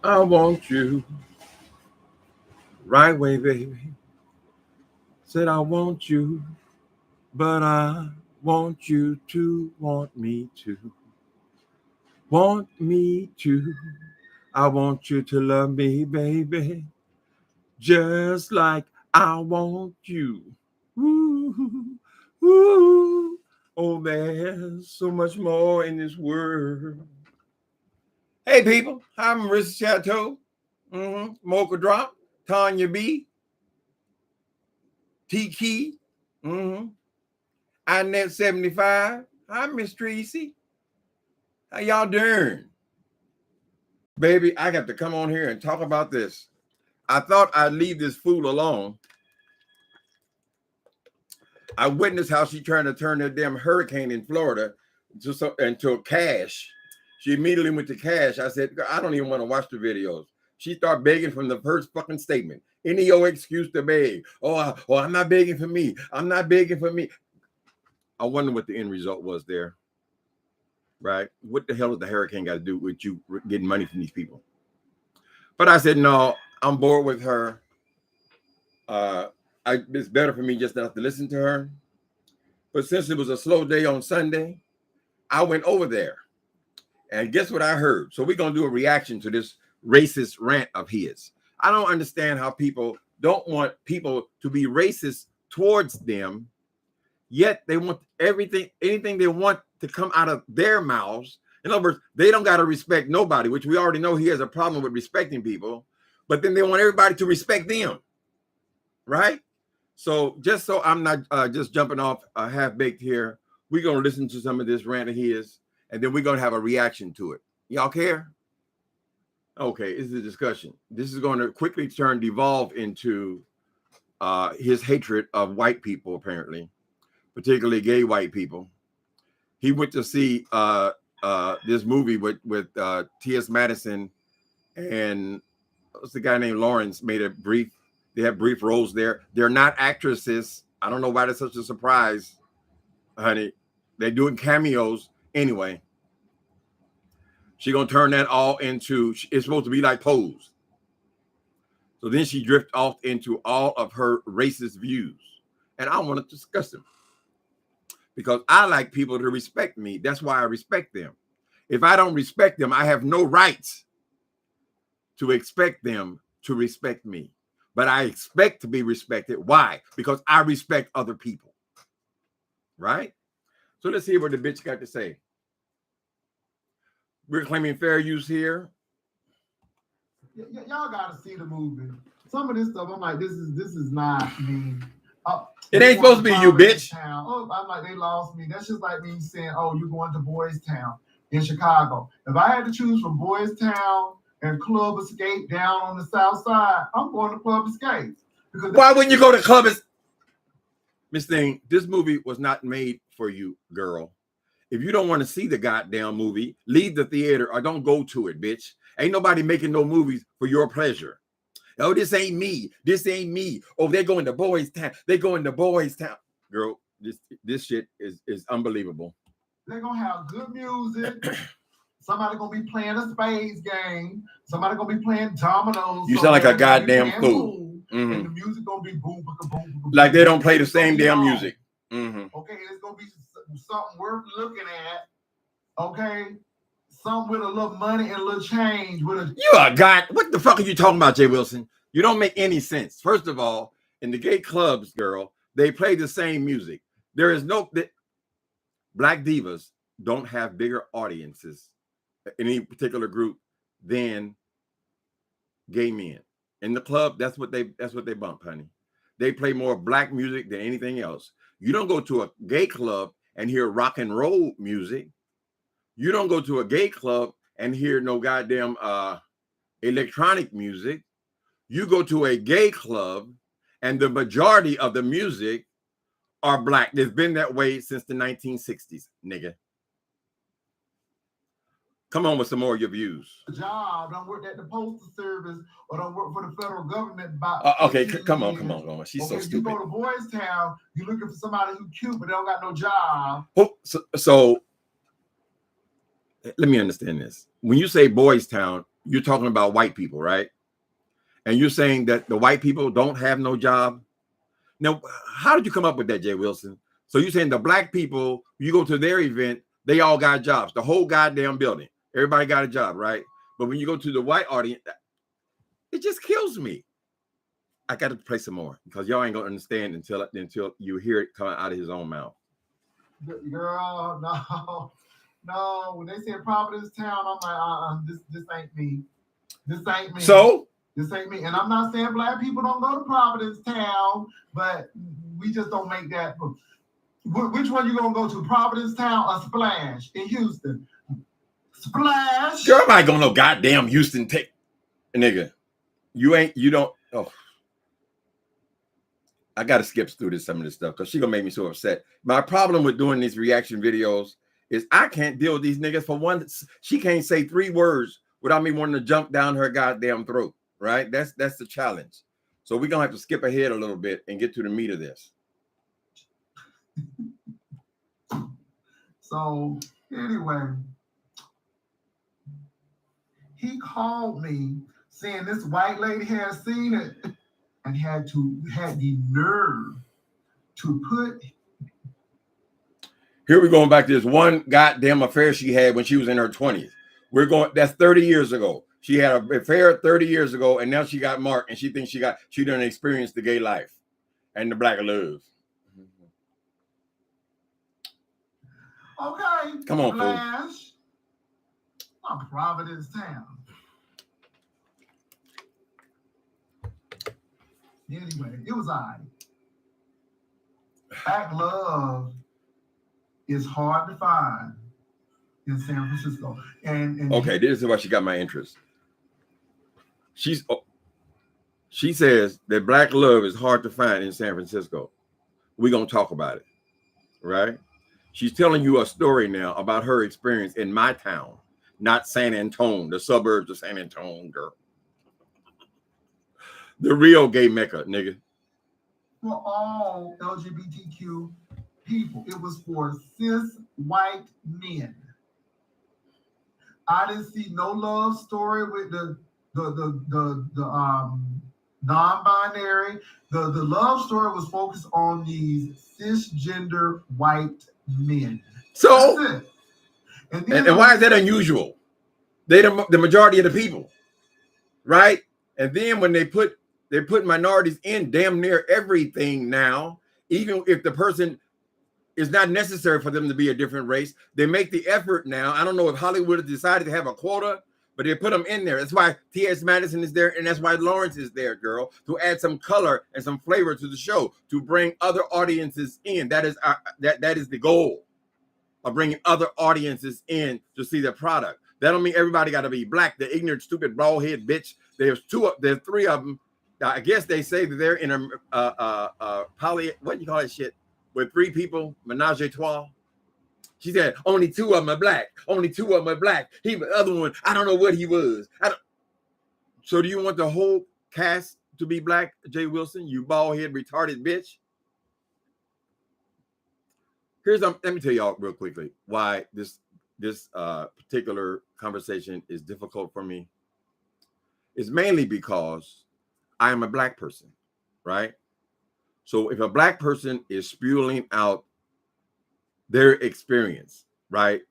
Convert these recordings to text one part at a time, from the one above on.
I want you right way, baby. Said I want you, but I want you to want me to. Want me to. I want you to love me, baby. Just like I want you. Ooh, ooh. Oh, there's so much more in this world. Hey, people, I'm Rich Chateau, Mocha Drop, Tanya B, T Key, INET 75. Hi, Miss Tracy. How y'all doing? Baby, I got to come on here and talk about this. I thought I'd leave this fool alone. I witnessed how she trying to turn that damn hurricane in Florida into cash. She immediately went to cash. I said, I don't even want to watch the videos. She started begging from the first fucking statement. Any old excuse to beg. Oh, I'm not begging for me. I'm not begging for me. I wonder what the end result was there. Right? What the hell does the hurricane got to do with you getting money from these people? But I said, no, I'm bored with her. It's better for me just not to listen to her. But since it was a slow day on Sunday, I went over there. And guess what I heard? So we're going to do a reaction to this racist rant of his. I don't understand how people don't want people to be racist towards them, yet they want anything they want to come out of their mouths. In other words, they don't got to respect nobody, which we already know he has a problem with respecting people, but then they want everybody to respect them, right? So just so I'm not just jumping off half-baked here, we're going to listen to some of this rant of his, and then we're going to have a reaction to it. Y'all care? Okay, it's a discussion. This is going to quickly devolve into his hatred of white people, apparently, particularly gay white people. He went to see this movie with T.S. Madison and what's the guy named Lawrence. They have brief roles there. They're not actresses. I don't know why that's such a surprise, honey. They're doing cameos anyway. She's going to turn that all into, it's supposed to be like Pose. So then she drifts off into all of her racist views. And I want to discuss them. Because I like people to respect me. That's why I respect them. If I don't respect them, I have no rights to expect them to respect me. But I expect to be respected. Why? Because I respect other people. Right? So let's see what the bitch got to say. We're claiming fair use here. Y'all gotta see the movie. Some of this stuff, I'm like, this is not me. It ain't supposed to be you, bitch. Oh, I'm like, they lost me. That's just like me saying, oh, you're going to Boys Town in Chicago. If I had to choose from Boys Town and Club Escape down on the south side, I'm going to Club Escape. Because why wouldn't you go to Club Escape? Miss Thing, this movie was not made for you, girl. If you don't want to see the goddamn movie, leave the theater or don't go to it, bitch. Ain't nobody making no movies for your pleasure. Oh, this ain't me. This ain't me. Oh, they're going to Boys Town. They going to Boys Town. Girl, this shit is unbelievable. They're going to have good music. Somebody going to be playing a spades game. Somebody going to be playing dominoes. You sound like a goddamn fool. And the music going to be boom, boom, boom. Like they don't play the same damn music. Okay, it's going to be something worth looking at. Okay? Some with a little money and a little change. You are God. What the fuck are you talking about, Jay Wilson? You don't make any sense. First of all, in the gay clubs, girl, they play the same music. There is no black divas don't have bigger audiences in any particular group than gay men. In the club, that's what they bump, honey. They play more black music than anything else. You don't go to a gay club and hear rock and roll music. You don't go to a gay club and hear no goddamn electronic music. You go to a gay club and the majority of the music are black. It's been that way since the 1960s, nigga. Come on with some more of your views. Job, don't work at the postal service or don't work for the federal government. Okay, come on. She's so stupid. You go to Boys Town, you're looking for somebody who's cute, but they don't got no job. So let me understand this. When you say Boys Town, you're talking about white people, right? And you're saying that the white people don't have no job. Now, how did you come up with that, Jay Wilson? So you're saying the black people, you go to their event, they all got jobs, the whole goddamn building. Everybody got a job, right? But when you go to the white audience, it just kills me. I got to play some more because y'all ain't gonna understand until you hear it coming out of his own mouth. Girl, no. When they said Providence Town, I'm like, this ain't me. This ain't me. So this ain't me. And I'm not saying black people don't go to Providence Town, but we just don't make that. Which one you gonna go to? Providence Town or Splash in Houston? Splash. Girl, I ain't gonna no goddamn Houston take, nigga. You don't. Oh, I gotta skip through some of this stuff because she gonna make me so upset. My problem with doing these reaction videos is I can't deal with these niggas. For one, she can't say 3 words without me wanting to jump down her goddamn throat. Right? That's the challenge. So we're gonna have to skip ahead a little bit and get to the meat of this. So anyway, he called me saying this white lady had seen it and had the nerve to put. Here we're going back to this one goddamn affair she had when she was in her 20s. That's 30 years ago. She had an affair 30 years ago, and now she got marked, and she thinks she done experienced the gay life and the black love. Okay. Come on, Flash. Providence Town. Anyway, it was all right. Black love is hard to find in San Francisco. And okay, this is why she got my interest. She says that black love is hard to find in San Francisco. We're gonna talk about it, right? She's telling you a story now about her experience in my town, not San Antone, the suburbs of San Antone, girl. The real gay mecca, nigga. For all LGBTQ people, it was for cis white men. I didn't see no love story with the non-binary. The love story was focused on these cisgender white men. So, and why is that unusual? They're the majority of the people, right? And then when they put minorities in damn near everything now, even if the person is not necessary for them to be a different race, they make the effort now. I don't know if Hollywood has decided to have a quota, but they put them in there. That's why T.S. Madison is there, and that's why Lawrence is there, girl, to add some color and some flavor to the show, to bring other audiences in. That is that is the goal of bringing other audiences in to see the product. That don't mean everybody got to be black. The ignorant, stupid, bald head bitch. There's 3 of them. I guess they say that they're in a poly. What do you call that shit? With 3 people, menage a trois. She said only 2 of them are black. Only 2 of them are black. The other one, I don't know what he was. So do you want the whole cast to be black, Jay Wilson? You bald head, retarded bitch. Let me tell y'all real quickly why this particular conversation is difficult for me. It's mainly because I am a black person, right? So if a black person is spewing out their experience, right?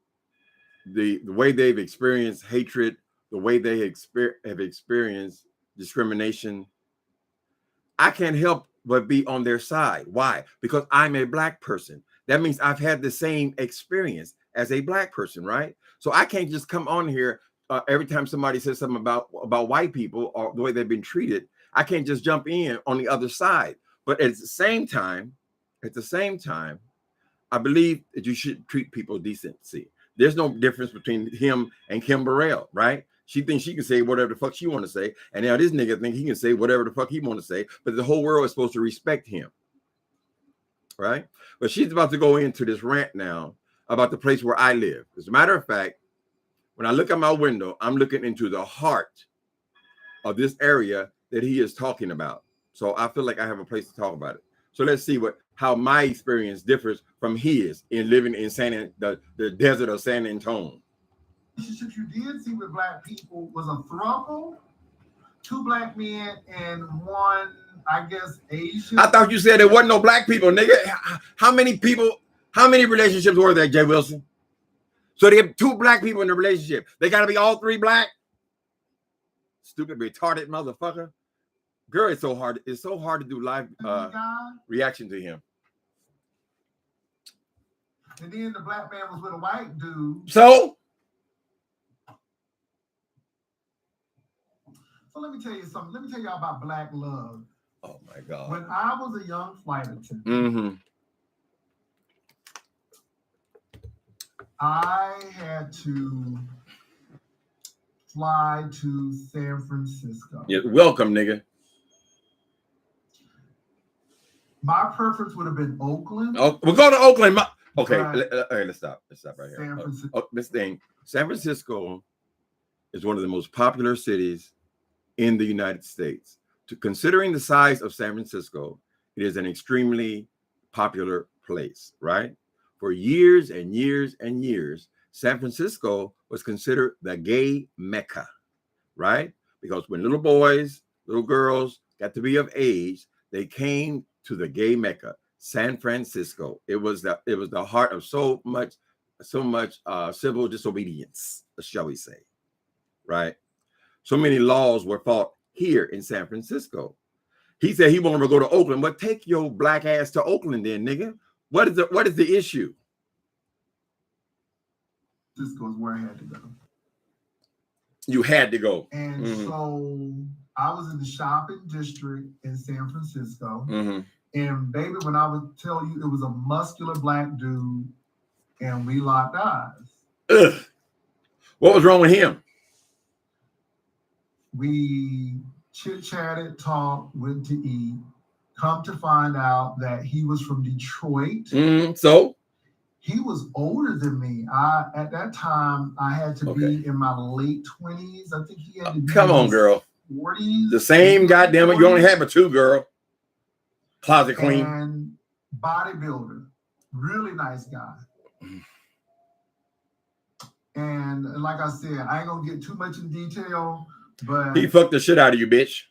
The way they've experienced hatred, the way they have experienced discrimination, I can't help but be on their side. Why? Because I'm a black person. That means I've had the same experience as a black person, right? So I can't just come on here every time somebody says something about white people or the way they've been treated. I can't just jump in on the other side. But at the same time, I believe that you should treat people decency. There's no difference between him and Kim Burrell, right? She thinks she can say whatever the fuck she want to say, and now this nigga think he can say whatever the fuck he want to say, but the whole world is supposed to respect him, right? But she's about to go into this rant now about the place where I live. As a matter of fact, when I look out my window, I'm looking into the heart of this area that he is talking about. So I feel like I have a place to talk about it. So let's see how my experience differs from his in living in the desert of San Antone. relationships you did see with black people was a throuple, 2 black men and 1, I guess, Asian. I thought you said there wasn't no black people, nigga. How many relationships were there, Jay Wilson? So they have 2 black people in the relationship. They got to be all 3 black? Stupid, retarded motherfucker. Girl, it's so hard. It's so hard to do live reaction to him. And then the black man was with a white dude. So let me tell you something. Let me tell y'all about black love. Oh my God. When I was a young flight attendant, I had to fly to San Francisco. Yeah, welcome, nigga. My preference would have been Oakland. Oh, we'll go to Oakland. Okay, let's stop. Let's stop right here. This thing, San Francisco is one of the most popular cities in the United States. Considering the size of San Francisco, it is an extremely popular place, right? For years and years and years, San Francisco was considered the gay Mecca, right? Because when little boys, little girls got to be of age, they came to the gay Mecca, San Francisco. It was the heart of so much civil disobedience, shall we say, right? So many laws were fought here in San Francisco. He said he wanted to go to Oakland. Well, take your black ass to Oakland then, nigga. What is the issue? Francisco is where I had to go. You had to go. And so I was in the shopping district in San Francisco. And baby, when I would tell you, it was a muscular black dude and we locked eyes. Ugh. What was wrong with him? We chit-chatted, talked, went to eat. Come to find out that he was from Detroit. So? He was older than me. At that time, I had to be in my late 20s. I think he had to be come on, girl. 40s. The same goddamn it. You only have a 2, girl. Closet queen. And bodybuilder. Really nice guy. And like I said, I ain't gonna get too much in detail, but he fucked the shit out of you, bitch.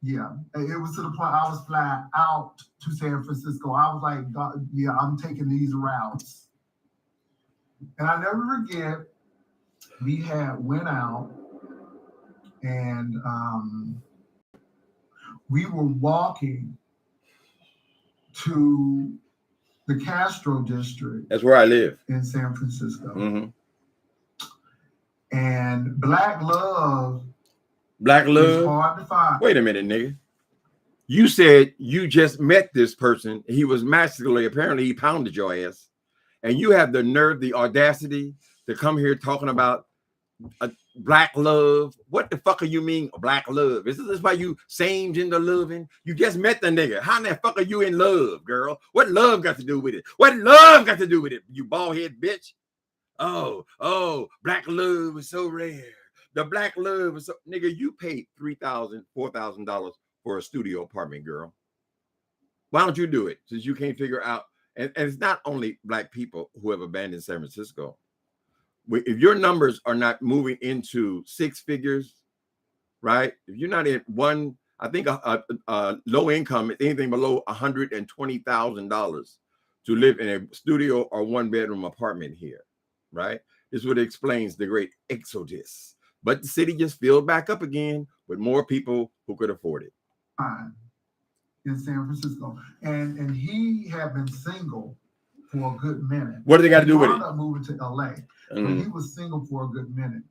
Yeah, it was to the point I was flying out to San Francisco. I was like, God, yeah, I'm taking these routes. And I never forget, we went out and we were walking to the Castro district. That's where I live. In San Francisco. And black love. Black love. It's hard to find. Wait a minute, nigga. You said you just met this person. He was masculine. Apparently, he pounded your ass. And you have the nerve, the audacity to come here talking about black love. What the fuck are you mean, black love? Is this why you same gender loving? You just met the nigga. How in the fuck are you in love, girl? What love got to do with it? What love got to do with it, you bald head bitch? Oh, black love is so rare. The black love is so, nigga, you paid $3,000, $4,000 for a studio apartment, girl. Why don't you do it? Since you can't figure out, and it's not only black people who have abandoned San Francisco. If your numbers are not moving into 6 figures, right? If you're not in one, I think a low income, anything below $120,000 to live in a studio or 1-bedroom apartment here, right? This is what explains the great exodus. But the city just filled back up again with more people who could afford it. In San Francisco, and he had been single for a good minute. What do they got to do with it? He wound up moving to LA, but he was single for a good minute.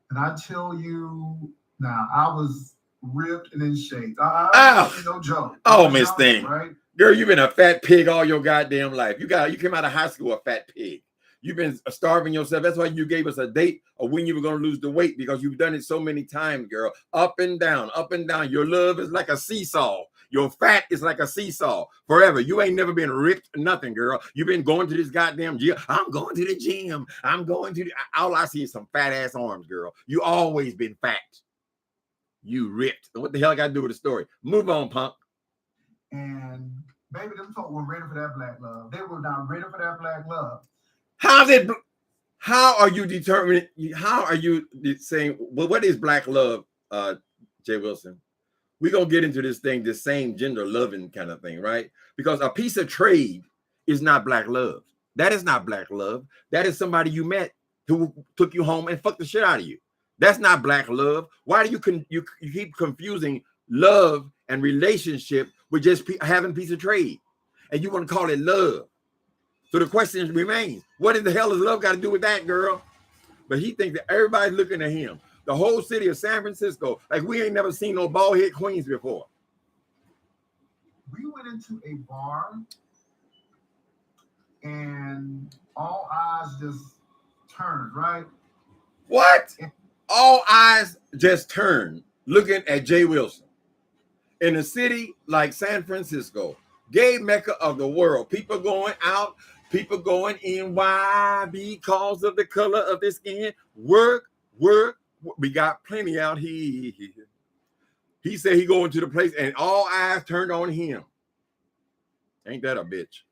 And I tell you, now I was ripped and in shape. No joke. Oh, Miss Thing, right? Girl, you've been a fat pig all your goddamn life. You came out of high school a fat pig. You've been starving yourself. That's why you gave us a date of when you were going to lose the weight, because you've done it so many times, girl. Up and down, up and down. Your love is like a seesaw. Your fat is like a seesaw forever. You ain't never been ripped, nothing, girl. You've been going to this goddamn gym. I'm going to the gym. I'm going to all I see is some fat ass arms, girl. You always been fat. You ripped. What the hell I got to do with the story? Move on, punk. And baby, them folk were ready for that black love. They were not ready for that black love. How's How are you determining? How are you saying? Well, what is black love, Jay Wilson? We're gonna get into this thing, this same gender loving kind of thing, right? Because a piece of trade is not black love. That is not black love. That is somebody you met who took you home and fucked the shit out of you. That's not black love. Why do you keep confusing love and relationship with just having a piece of trade, and you want to call it love? So the question remains: what in the hell has love got to do with that, girl? But he thinks that everybody's looking at him. The whole city of San Francisco, like we ain't never seen no bald head queens before. We went into a bar and all eyes just turned, right? What? All eyes just turned looking at Jay Wilson. In a city like San Francisco, gay mecca of the world, people going out, people going in. Why? Because of the color of their skin. Work. We got plenty out here. He said he going to the place and all eyes turned on him. Ain't that a bitch?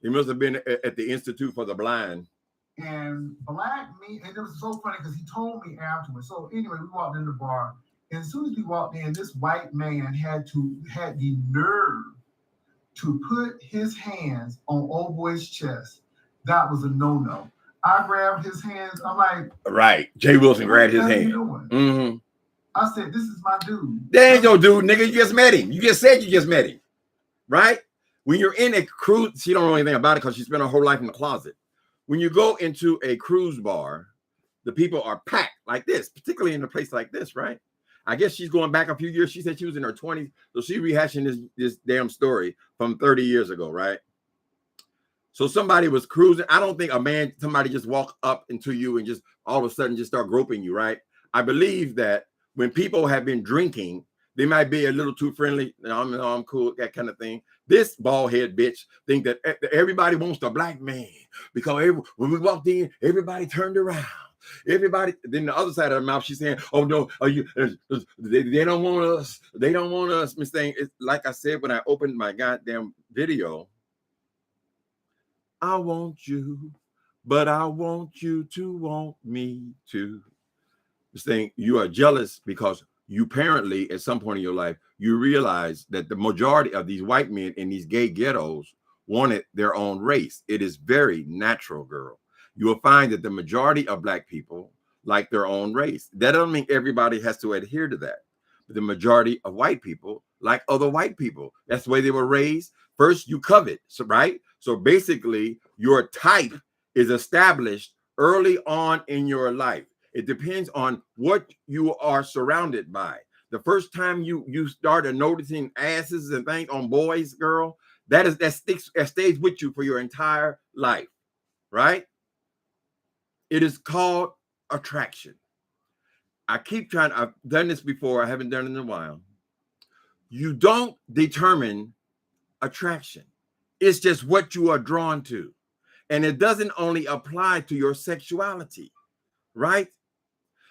He must have been at the Institute for the Blind. And and it was so funny because he told me afterwards. So anyway, we walked in the bar, and as soon as we walked in, this white man had the nerve to put his hands on old boy's chest. That was a no-no. I grabbed his hands. I'm like, right. Jay Wilson grabbed his hand. Mm-hmm. I said, this is my dude. That ain't your dude, nigga. You just met him. You just said you just met him. Right? When you're in a cruise, she don't know anything about it because she spent her whole life in the closet. When you go into a cruise bar, the people are packed like this, particularly in a place like this, right? I guess she's going back a few years. She said she was in her 20s. So she's rehashing this damn story from 30 years ago, right? So somebody was cruising. I don't think somebody just walk up into you and just all of a sudden just start groping you, right? I believe that when people have been drinking, they might be a little too friendly. I'm cool, that kind of thing. This bald head bitch think that everybody wants the black man because when we walked in, everybody turned around. Everybody, then the other side of her mouth, she's saying, "Oh no, they don't want us. They don't want us." Miss Thing, it's like I said when I opened my goddamn video. I want you, but I want you to want me too. This thing, you are jealous because you apparently at some point in your life, you realize that the majority of these white men in these gay ghettos wanted their own race. It is very natural, girl. You will find that the majority of black people like their own race. That doesn't mean everybody has to adhere to that. But the majority of white people like other white people. That's the way they were raised. First, you covet, right? So basically, your type is established early on in your life. It depends on what you are surrounded by. The first time you started noticing asses and things on boys, girl, that stays with you for your entire life, right? It is called attraction. I've done this before. I haven't done it in a while. You don't determine attraction. It's just what you are drawn to. And it doesn't only apply to your sexuality, right?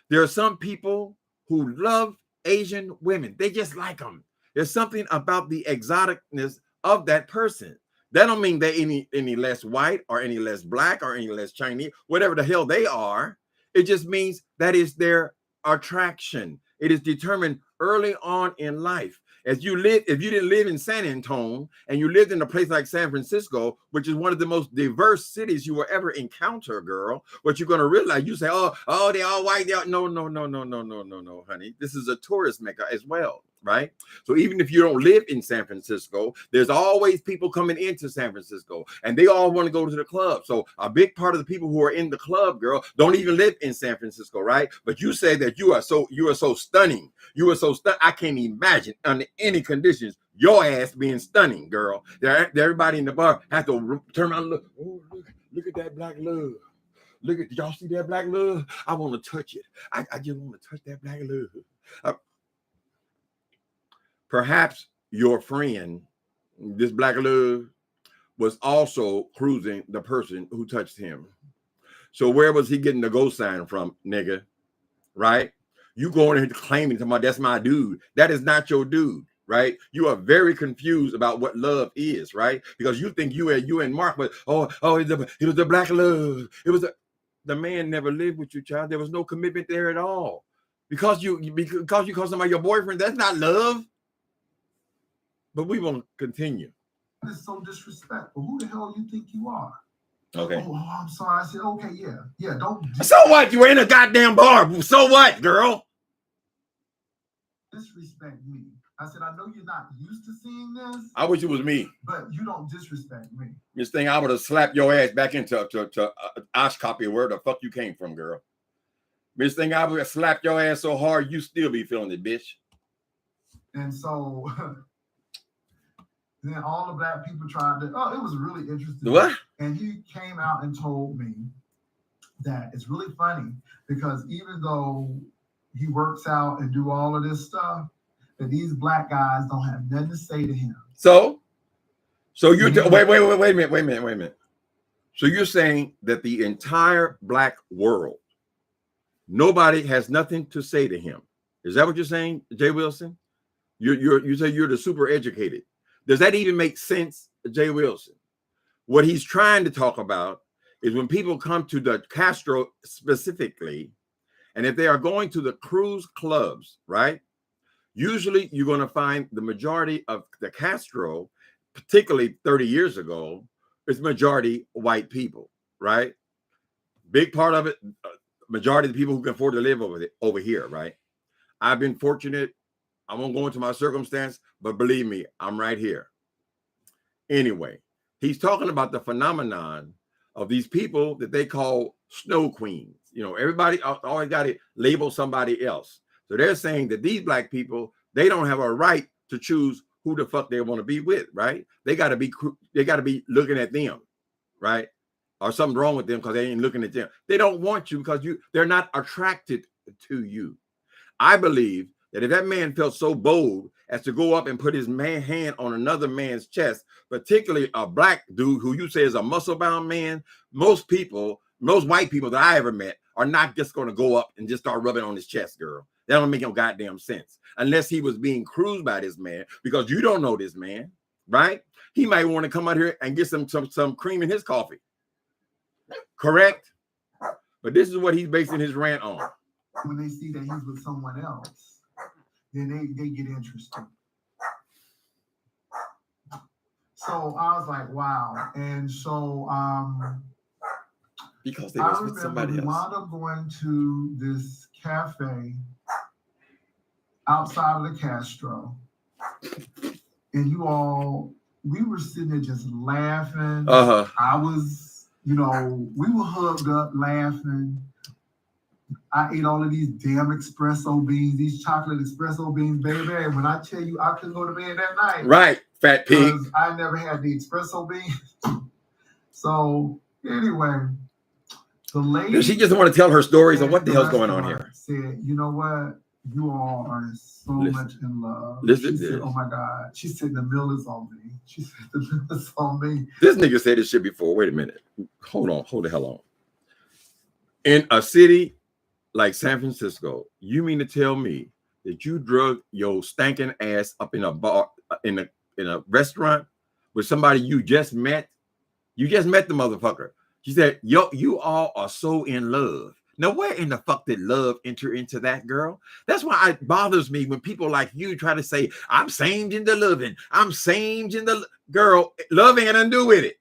There are some people who love Asian women. They just like them. There's something about the exoticness of that person. That don't mean they're any less white or any less black or any less Chinese, whatever the hell they are. It just means that is their attraction. It is determined early on in life. If you didn't live in San Antonio and you lived in a place like San Francisco, which is one of the most diverse cities you will ever encounter, girl, what you're going to realize, you say, oh, they all white. No, honey. This is a tourist mecca as well, right? So even if you don't live in San Francisco, there's always people coming into San Francisco and they all want to go to the club. So a big part of the people who are in the club, girl, don't even live in San Francisco, right? But you say that you are so stunning. You are so stunning. I can't imagine under any conditions your ass being stunning, girl. Everybody in the bar has to turn around and look. Oh, look at that black love. Did y'all see that black love? I want to touch it. I just want to touch that black love. Perhaps your friend, this black love, was also cruising the person who touched him. So where was he getting the ghost sign from, nigga? Right? You going in claiming somebody that's my dude. That is not your dude, right? You are very confused about what love is, right? Because you think you and Mark, but it was the black love. the man never lived with you, child. There was no commitment there at all. Because you call somebody your boyfriend, that's not love. But we won't continue. It's so disrespectful. Who the hell you think you are? Okay. Oh, I'm sorry. I said, okay, yeah. Don't. So what? You were in a goddamn bar. So what, girl? Disrespect me. I said, I know you're not used to seeing this. I wish it was me. But you don't disrespect me. This thing, I would have slapped your ass back into Osh copy where the fuck you came from, girl. This thing, I would have slapped your ass so hard you still be feeling it, bitch. And so then all the black people tried to. Oh, it was really interesting. What? And he came out and told me that it's really funny because even though he works out and do all of this stuff, that these black guys don't have nothing to say to him. So you're wait a minute. So you're saying that the entire black world, nobody has nothing to say to him. Is that what you're saying, Jay Wilson? You say you're the super educated. Does that even make sense, Jay Wilson? What he's trying to talk about is when people come to the Castro specifically, and if they are going to the cruise clubs, right? Usually you're going to find the majority of the Castro, particularly 30 years ago, is majority white people, right? Big part of it, majority of the people who can afford to live over here, right? I've been fortunate. I won't go into my circumstance, but believe me, I'm right here. Anyway, he's talking about the phenomenon of these people that they call snow queens. You know, everybody always got to label somebody else. So they're saying that these black people, they don't have a right to choose who the fuck they want to be with, right? They got to be looking at them, right? Or something wrong with them because they ain't looking at them. They don't want you because they're not attracted to you. I believe that if that man felt so bold as to go up and put his hand on another man's chest, particularly a black dude who you say is a muscle-bound man, most white people that I ever met are not just going to go up and just start rubbing on his chest, girl. That don't make no goddamn sense. Unless he was being cruised by this man, because you don't know this man, right? He might want to come out here and get some cream in his coffee. Correct? But this is what he's basing his rant on. When they see that he's with someone else, then they get interested. So I was like, wow. And so because they was with somebody else. We wound up going to this cafe outside of the Castro. And we were sitting there just laughing. Uh-huh. I was, we were hugged up laughing. I ate all of these damn espresso beans, these chocolate espresso beans, baby. And when I tell you I couldn't go to bed that night. Right, fat pig. I never had the espresso beans. So anyway, the lady. Does she just want to tell her stories of what the hell's going on here? Said, you know what? You all are so much in love. Listen, she said, oh my God. She said, the mill is on me. She said, the mill is on me. This nigga said this shit before. Wait a minute. Hold the hell on. In a city like San Francisco, you mean to tell me that you drug your stinking ass up in a bar, in a restaurant with somebody you just met? You just met the motherfucker. She said, yo, you all are so in love. Now, where in the fuck did love enter into that, girl? That's why it bothers me when people like you try to say, I'm same gender loving. I'm same gender. Girl, love ain't nothing to do with it.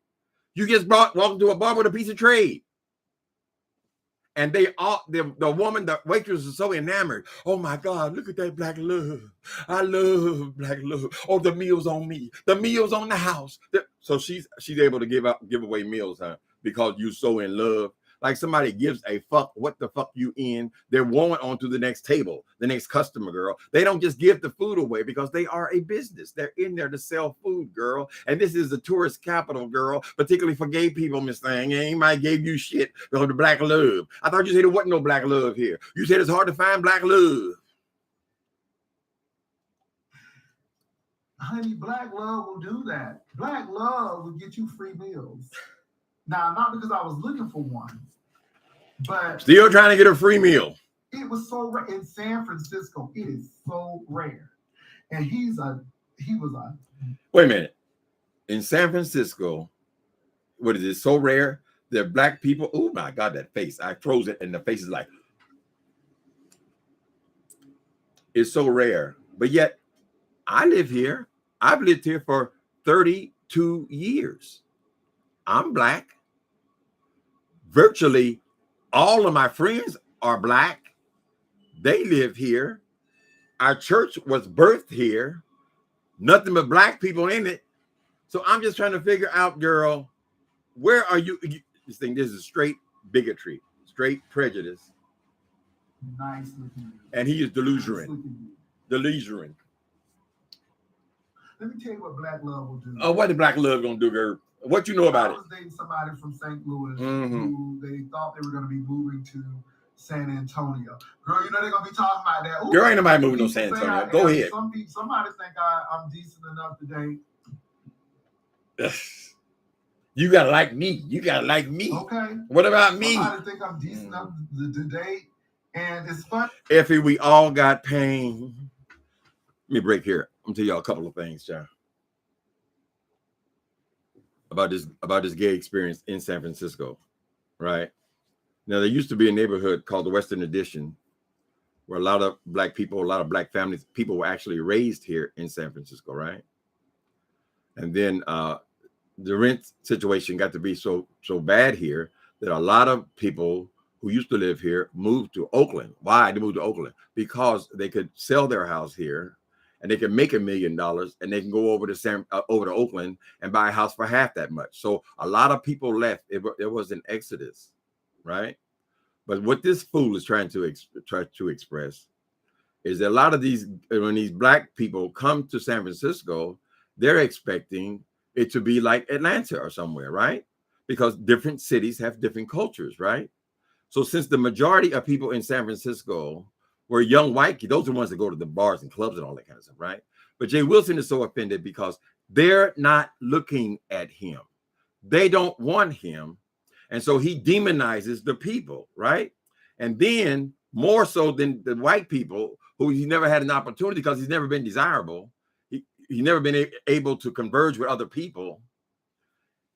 You just walked into a bar with a piece of trade. And the woman, the waitress is so enamored. Oh my God, look at that black love. I love black love. Oh, the meal's on me. The meal's on the house. So she's able to give away meals, huh? Because you're so in love. Like somebody gives a fuck what the fuck you in. They're going on to the next table, the next customer, girl. They don't just give the food away because they are a business. They're in there to sell food, girl. And this is the tourist capital, girl, particularly for gay people, Miss Thing. Anybody gave you shit because the black love. I thought you said there wasn't no black love here. You said it's hard to find black love. Honey, black love will do that. Black love will get you free meals. Now, not because I was looking for one, but still trying to get a free meal. It was so rare in San Francisco. It is so rare, and he was a. Wait a minute, in San Francisco, what is it? So rare that black people, oh my God, that face. I froze it and the face is like, it's so rare. But yet I live here. I've lived here for 32 years. I'm black. Virtually all of my friends are black. They live here. Our church was birthed here. Nothing but black people in it. So I'm just trying to figure out, girl, where are you? This thing, this is straight bigotry, straight prejudice. Nice looking. And he is delusional. Delusional. Let me tell you what black love will do. Oh, what the black love gonna do, girl? What you know about it? I was dating somebody from St. Louis who they thought they were going to be moving to San Antonio. Girl, you know they're going to be talking about that. Ooh, girl, ain't nobody moving to San Antonio. Go ahead. Somebody think I'm decent enough to date. You gotta like me. You gotta like me. Okay. What about me? Somebody think I'm decent enough to date, and it's fun. Effie, we all got pain. Let me break here. I'm gonna tell y'all a couple of things, John. About this gay experience in San Francisco, right? Now, there used to be a neighborhood called the Western Addition, where a lot of black people, a lot of black families, people were actually raised here in San Francisco, right? And then the rent situation got to be so bad here that a lot of people who used to live here moved to Oakland. Why they moved to Oakland? Because they could sell their house here and they can make $1 million and they can go over to Oakland and buy a house for half that much. So a lot of people left. It was an exodus, right? But what this fool is trying to express is that a lot of when these black people come to San Francisco, they're expecting it to be like Atlanta or somewhere, right? Because different cities have different cultures, right? So since the majority of people in San Francisco were young white kids, those are the ones that go to the bars and clubs and all that kind of stuff, right? But Jay Wilson is so offended because they're not looking at him. They don't want him. And so he demonizes the people, right? And then more so than the white people who he never had an opportunity because he's never been desirable. He's never been able to converge with other people.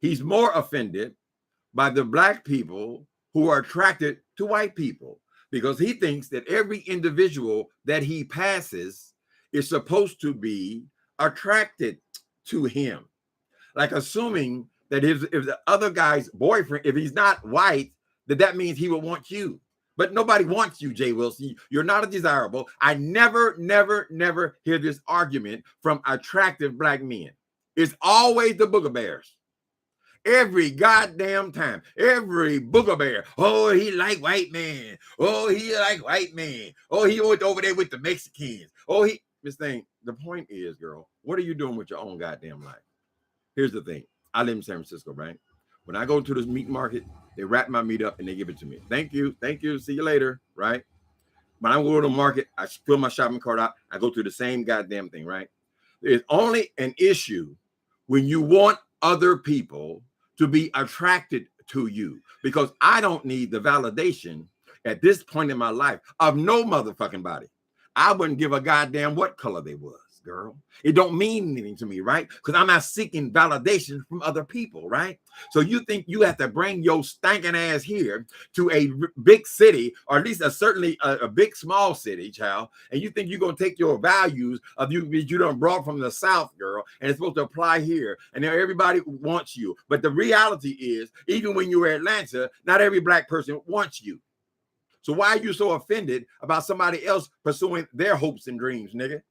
He's more offended by the black people who are attracted to white people because he thinks that every individual that he passes is supposed to be attracted to him. Like assuming that if the other guy's boyfriend, if he's not white, that means he will want you. But nobody wants you, Jay Wilson. You're not a desirable. I never hear this argument from attractive black men. It's always the booger bears. Every goddamn time. Every booger bear. Oh, he like white man. Oh, he like white man. Oh, he went over there with the Mexicans. Oh, this thing. The point is, girl, what are you doing with your own goddamn life? Here's the thing. I live in San Francisco, right? When I go to this meat market, they wrap my meat up and they give it to me. Thank you. See you later, right? When I go to the market, I fill my shopping cart out. I go through the same goddamn thing, right? There's only an issue when you want other people to be attracted to you because I don't need the validation at this point in my life of no motherfucking body. I wouldn't give a goddamn what color they was. Girl, it don't mean anything to me, right? Because I'm not seeking validation from other people, right? So you think you have to bring your stinking ass here to a big city, or at least certainly a big small city, child, and you think you're gonna take your values of you done brought from the South, girl, and it's supposed to apply here, and then everybody wants you. But the reality is, even when you're in Atlanta, not every black person wants you. So why are you so offended about somebody else pursuing their hopes and dreams, nigga?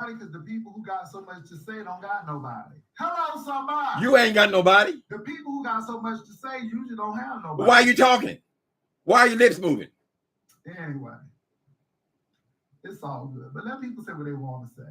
Because the people who got so much to say don't got nobody. Hello, somebody. You ain't got nobody. The people who got so much to say usually don't have nobody. Why are you talking? Why are your lips moving? Anyway, it's all good. But let people say what they want to say.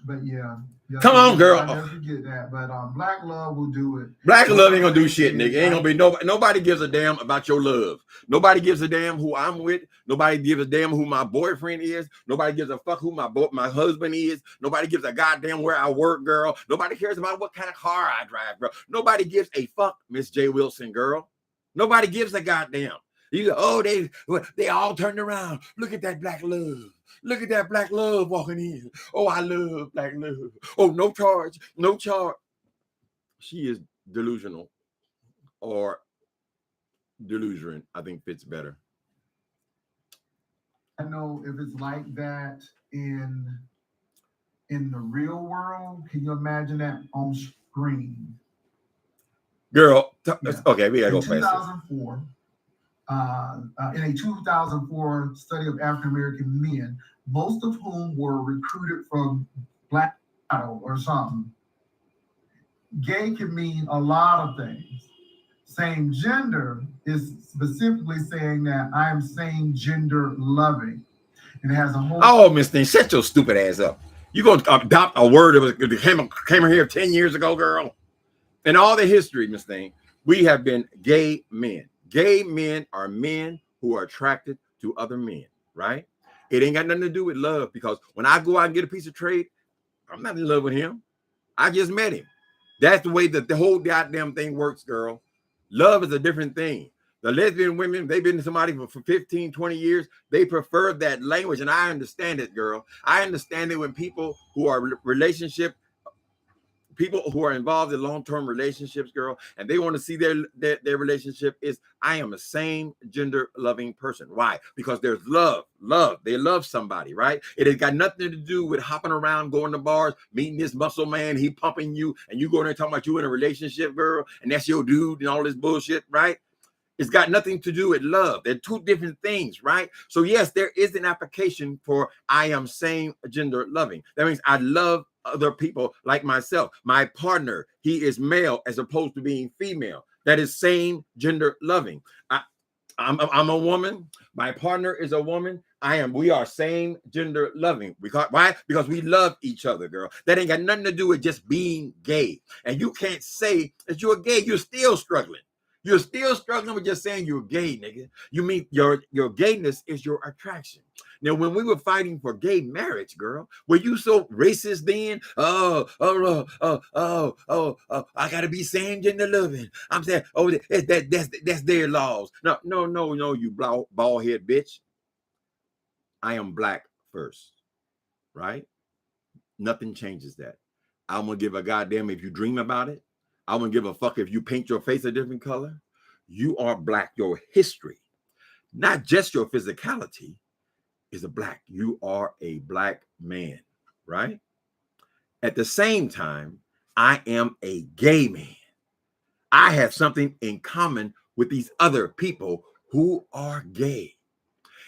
But yeah. Come on, girl. I never forget that. But black love will do it. Black love ain't gonna do shit, nigga. Ain't gonna be nobody gives a damn about your love. Nobody gives a damn who I'm with. Nobody gives a damn who my boyfriend is. Nobody gives a fuck who my husband is. Nobody gives a goddamn where I work, girl. Nobody cares about what kind of car I drive, girl. Nobody gives a fuck, Miss J. Wilson, girl. Nobody gives a goddamn. They all turned around. Look at that black love. Look at that black love walking in. Oh, I love black love. Oh, no charge, no charge. She is delusional, or delusion, I think fits better. I know if it's like that in the real world, can you imagine that on screen? Girl, Yeah. okay, we gotta In go faster. 2004, in a 2004 study of African American men, most of whom were recruited from black or something. Gay can mean a lot of things. Same gender is specifically saying that I am same gender loving. And it has a whole. Oh, Miss Thing, shut your stupid ass up. You gonna adopt a word that came here 10 years ago, girl? In all the history, Miss Thing, we have been gay men. Gay men are men who are attracted to other men, right? It ain't got nothing to do with love, because when I go out and get a piece of trade, I'm not in love with him. I just met him. That's the way that the whole goddamn thing works, girl. Love is a different thing. The lesbian women, they've been to somebody for 15, 20 years. They prefer that language, and I understand it, girl. I understand it when people who are people who are involved in long-term relationships, girl, and they want to see their relationship is, I am a same gender loving person. Why? Because there's love. They love somebody, right? It has got nothing to do with hopping around, going to bars, meeting this muscle man, he pumping you, and you going there talking about you in a relationship, girl, and that's your dude and all this bullshit, right? It's got nothing to do with love. They're two different things, right? So yes, there is an application for I am same gender loving. That means I love other people like myself. My partner, he is male as opposed to being female. That is same gender loving. I'm a woman. My partner is a woman. We are same gender loving. Why? Because we love each other, girl. That ain't got nothing to do with just being gay. And you can't say that you're gay. You're still struggling. You're still struggling with just saying you're gay, nigga. You mean your gayness is your attraction. Now, when we were fighting for gay marriage, girl, were you so racist then? I gotta be same gender loving. I'm saying, that's their laws. No, you bald head bitch. I am black first, right? Nothing changes that. I'm gonna give a goddamn if you dream about it. I wouldn't give a fuck if you paint your face a different color. You are black. Your history, not just your physicality, is a black. You are a black man, right? At the same time, I am a gay man. I have something in common with these other people who are gay.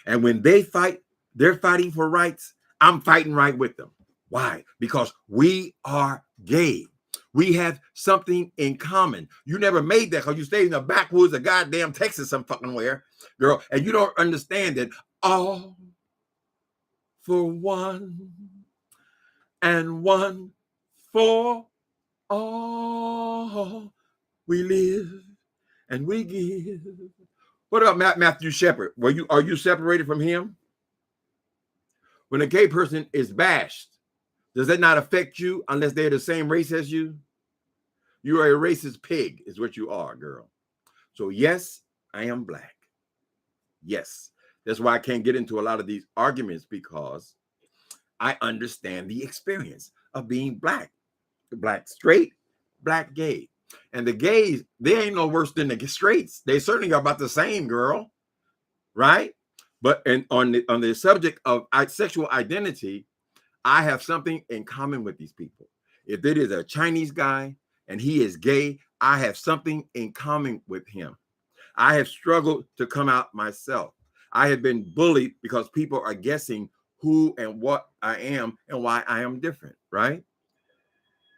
And when they fight, they're fighting for rights. I'm fighting right with them. Why? Because we are gay. We have something in common. You never made that because you stayed in the backwoods of goddamn Texas some fucking where, girl, and you don't understand that all for one and one for all. We live and we give. What about Matthew Shepard? Are you separated from him? When a gay person is bashed, does that not affect you unless they're the same race as you? You are a racist pig, is what you are, girl. So yes, I am black. Yes. That's why I can't get into a lot of these arguments, because I understand the experience of being black. Black straight, black gay. And the gays, they ain't no worse than the straights. They certainly are about the same, girl. Right? But on the subject of sexual identity, I have something in common with these people. If it is a Chinese guy and he is gay, I have something in common with him. I have struggled to come out myself. I have been bullied because people are guessing who and what I am and why I am different, right?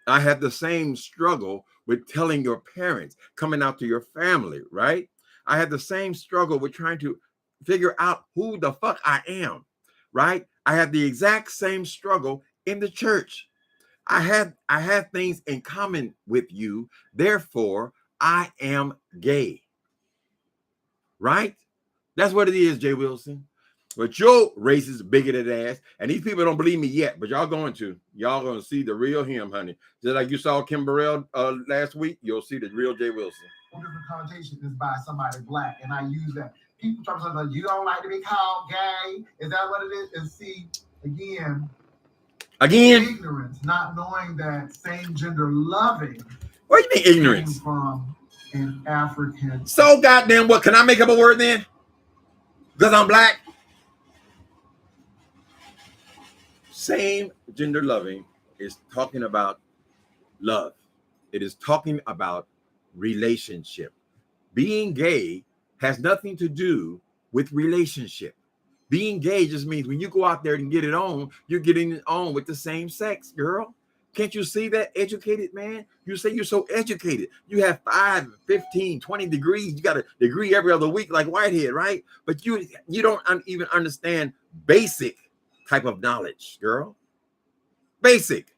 I have the same struggle with telling your parents, coming out to your family, right? I have the same struggle with trying to figure out who the fuck I am, right? I have the exact same struggle in the church. I have things in common with you. Therefore, I am gay. Right? That's what it is, Jay Wilson. But your racist, bigoted ass, and these people don't believe me yet, but y'all going to see the real him, honey. Just like you saw Kim Burrell last week, you'll see the real Jay Wilson. Different connotation is by somebody black, and I use that. people try to say, you don't like to be called gay. Is that what it is? And see, again, ignorance, not knowing that same gender loving. What do you mean ignorance? Came from an African. So goddamn what? Can I make up a word then? Because I'm black? Same gender loving is talking about love. It is talking about relationship. Being gay has nothing to do with relationship. Being gay just means when you go out there and get it on, you're getting it on with the same sex, girl. Can't you see that, educated man? You say you're so educated. You have 5, 15, 20 degrees. You got a degree every other week like Whitehead, right? But you don't even understand basic type of knowledge, girl. Basic.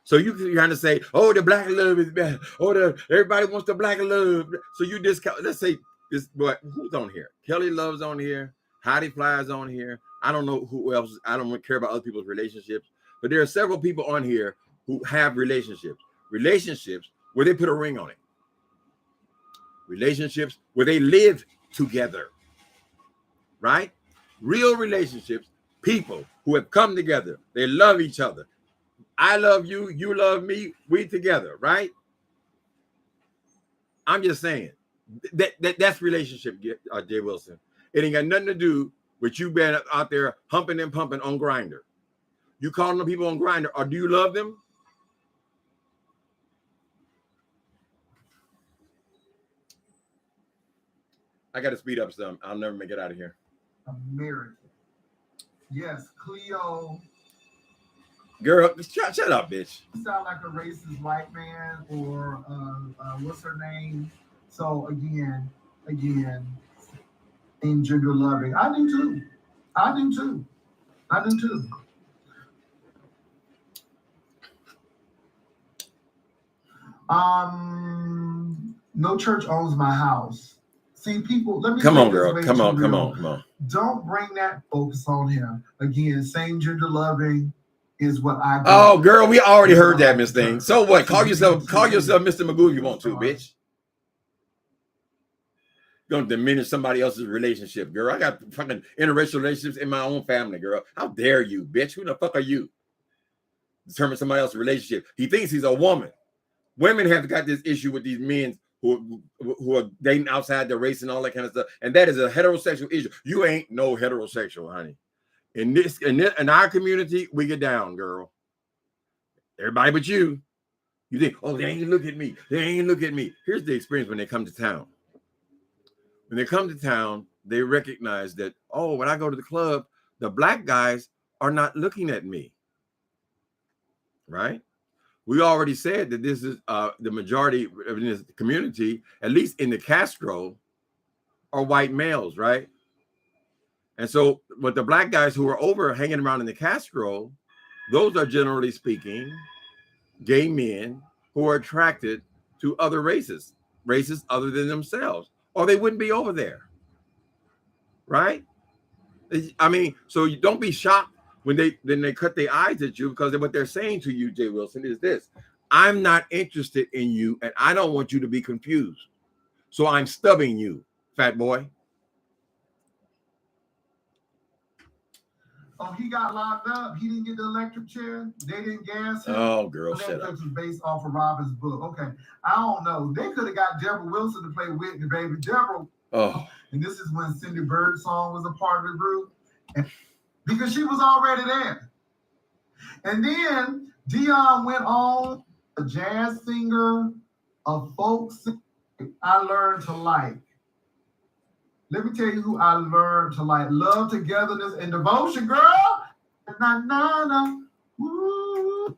So you're trying to say, oh, the black love is bad. Oh, everybody wants the black love. So you discount, let's say this, but who's on here? Kelly Love's on here. Heidi Fly's on here. I don't know who else. I don't care about other people's relationships, but there are several people on here who have relationships where they put a ring on it. Relationships where they live together, right? Real relationships, people who have come together. They love each other. I love you, you love me, we together, right? I'm just saying that's relationship, Jay Wilson. It ain't got nothing to do with you being out there humping and pumping on Grindr. You calling the people on Grindr, or do you love them? I got to speed up some. I'll never make it out of here. American. Yes, Cleo. Girl, shut up, bitch. You sound like a racist white man, or what's her name? So again, in gender loving, I do too. No church owns my house. See, people, let me come on, girl. Come on. Don't bring that focus on him. Again, same gender loving is what I do. Oh, girl, we already heard that, Miss Thing. So what? Call yourself Mr. Magoo if you want to, bitch. Don't diminish somebody else's relationship, girl. I got fucking interracial relationships in my own family, girl. How dare you, bitch? Who the fuck are you? Determine somebody else's relationship. He thinks he's a woman. Women have got this issue with these men who are dating outside their race and all that kind of stuff, and that is a heterosexual issue. You ain't no heterosexual, honey. In our community, we get down, girl. Everybody but you. You think, oh, they ain't look at me. Here's the experience when they come to town. When they come to town, they recognize that, oh, when I go to the club, the black guys are not looking at me. Right? We already said that this is the majority of this community, at least in the Castro, are white males, right? And so, but the black guys who are over hanging around in the Castro, those are generally speaking gay men who are attracted to other races other than themselves, or they wouldn't be over there, right? I mean, so you don't be shocked when they cut their eyes at you, because what they're saying to you, Jay Wilson, is this: I'm not interested in you, and I don't want you to be confused. So I'm stubbing you, fat boy. Oh, he got locked up. He didn't get the electric chair. They didn't gas him. Oh, girl, shut up. Netflix was based off of Robin's book. Okay, I don't know. They could have got Deborah Wilson to play Whitney, baby. Deborah. Oh. And this is when Cindy Birdsong was a part of the group, because she was already there. And then Dion went on, a jazz singer, a folk singer I learned to like. Let me tell you who I learned to like. Love, togetherness, and devotion, girl. Na. Woo.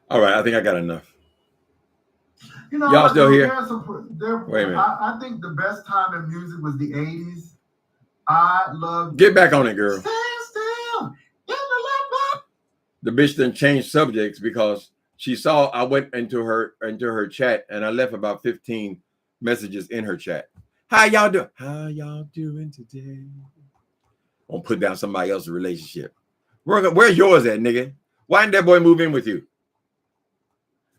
All right, I think I got enough. You know, y'all still here? Wait a minute. I think the best time in music was the 80s. I love. Get back on it, girl. Stand still. The bitch didn't change subjects because she saw I went into her chat, and I left about 15 messages in her chat. How y'all doing? How y'all doing today? Won't put down somebody else's relationship. Where's yours at, nigga? Why didn't that boy move in with you?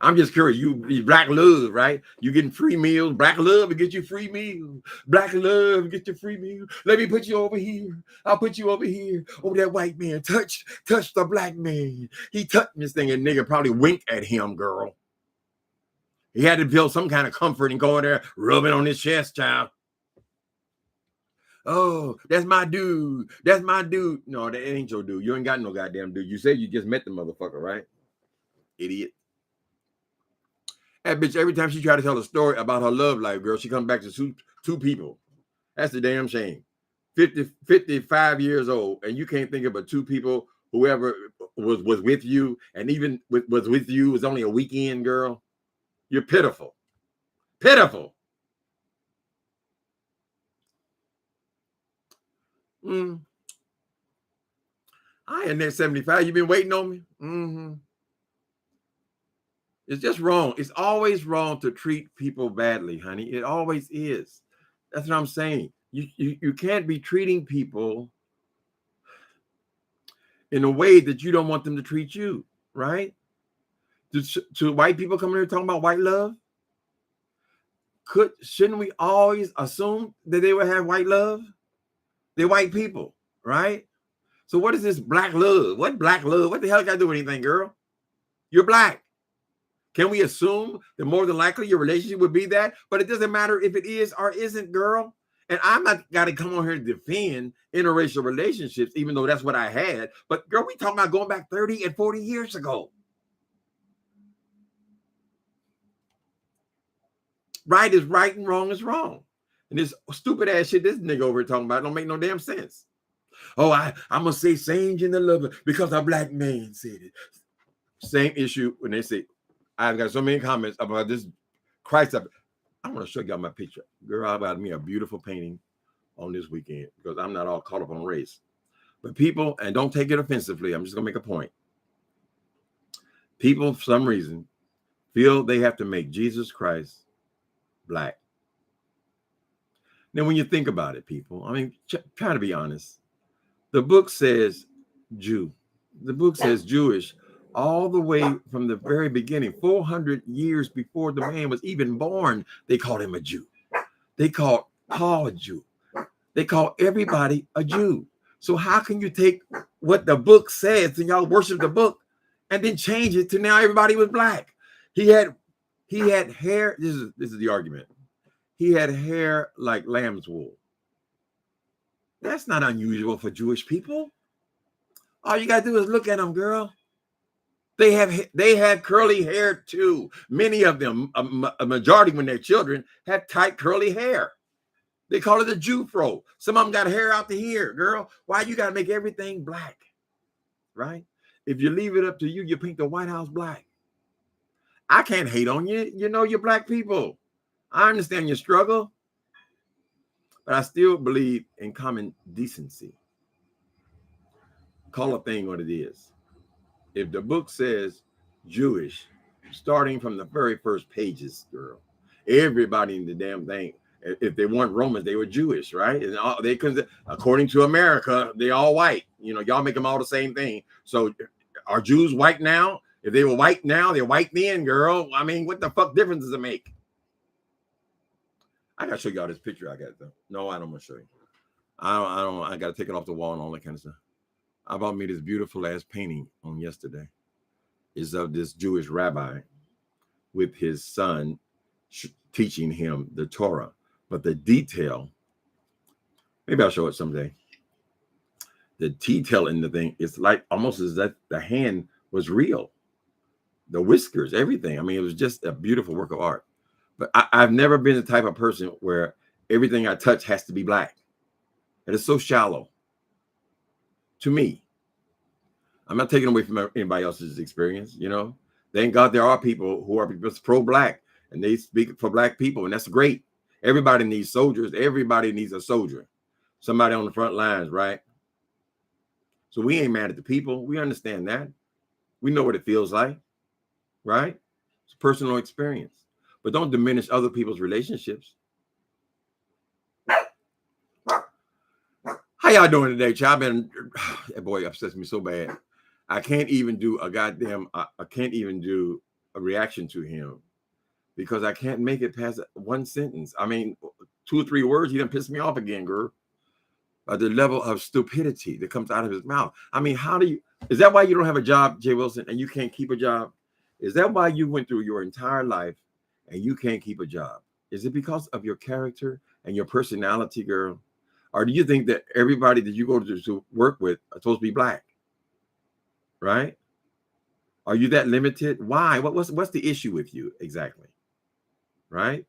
I'm just curious. You black love, right? You getting free meals. Black love will get you free meals. Black love get you free meals. Let me put you over here. I'll put you over here. Oh, that white man touch the black man. He touched this thing, and nigga probably winked at him, girl. He had to feel some kind of comfort and go in there, rubbing on his chest, child. Oh, that's my dude. That's my dude. No, that ain't your dude. You ain't got no goddamn dude. You said you just met the motherfucker, right? Idiot. That bitch, every time she try to tell a story about her love life, girl, she comes back to two people. That's the damn shame. 55 years old, and you can't think of but two people, whoever was with you, and even was with you was only a weekend, girl. You're pitiful. Pitiful. I ain't there 75. You been waiting on me? Mm-hmm. It's just wrong. It's always wrong to treat people badly, honey. It always is. That's what I'm saying. You can't be treating people in a way that you don't want them to treat you, right? To white people coming here talking about white love, shouldn't we always assume that they would have white love? They're white people, right? So what is this black love? What black love? What the hell got to do with anything, girl? You're black. Can we assume that more than likely your relationship would be that? But it doesn't matter if it is or isn't, girl. And I'm not got to come on here to defend interracial relationships, even though that's what I had. But girl, we talking about going back 30 and 40 years ago. Right is right and wrong is wrong. And this stupid ass shit this nigga over here talking about don't make no damn sense. Oh, I'm going to say same gender lover because a black man said it. Same issue when they say, I've got so many comments about this Christ. I want to show y'all my picture. Girl, I got me a beautiful painting on this weekend because I'm not all caught up on race. But people, and don't take it offensively, I'm just going to make a point. People, for some reason, feel they have to make Jesus Christ black. Now, when you think about it, people, I mean, try to be honest. The book says Jew. The book says Jewish all the way from the very beginning, 400 years before the man was even born. They called him a Jew. They called Paul a Jew. They call everybody a Jew. So how can you take what the book says and y'all worship the book and then change it to now everybody was black? He had hair. This is the argument. He had hair like lamb's wool. That's not unusual for Jewish people. All you gotta do is look at them, girl. They have curly hair too. Many of them, a majority when they're children, have tight curly hair. They call it a Jew fro. Some of them got hair out to here, girl. Why you gotta make everything black, right? If you leave it up to you, you paint the White House black. I can't hate on you. You know you're black people. I understand your struggle, but I still believe in common decency. Call a thing what it is. If the book says Jewish, starting from the very first pages, girl, everybody in the damn thing, if they weren't Romans, they were Jewish, right? And they couldn't, according to America, they all white. You know, y'all make them all the same thing. So are Jews white now? If they were white now, they're white then, girl. I mean, what the fuck difference does it make? I gotta show y'all this picture I got though. No, I don't want to show you. I gotta take it off the wall and all that kind of stuff. I bought me this beautiful ass painting on yesterday. It's of this Jewish rabbi with his son teaching him the Torah. But the detail, maybe I'll show it someday. The detail in the thing, it's like almost as that the hand was real. The whiskers, everything. I mean, it was just a beautiful work of art. But I've never been the type of person where everything I touch has to be black. It is so shallow. To me, I'm not taking away from anybody else's experience, you know. Thank God there are people who are pro-black and they speak for black people, and that's great. Everybody needs soldiers. Everybody needs a soldier. Somebody on the front lines, right? So we ain't mad at the people. We understand that. We know what it feels like, right? It's personal experience. But don't diminish other people's relationships. How y'all doing today, child? That boy upsets me so bad. I can't even do a goddamn, I can't even do a reaction to him because I can't make it past one sentence. I mean, 2 or 3 words, he done pissed me off again, girl. By the level of stupidity that comes out of his mouth. I mean, is that why you don't have a job, Jay Wilson, and you can't keep a job? Is that why you went through your entire life and you can't keep a job? Is it because of your character and your personality, girl? Or do you think that everybody that you go to work with are supposed to be black? Right? Are you that limited? Why? What's the issue with you exactly? Right?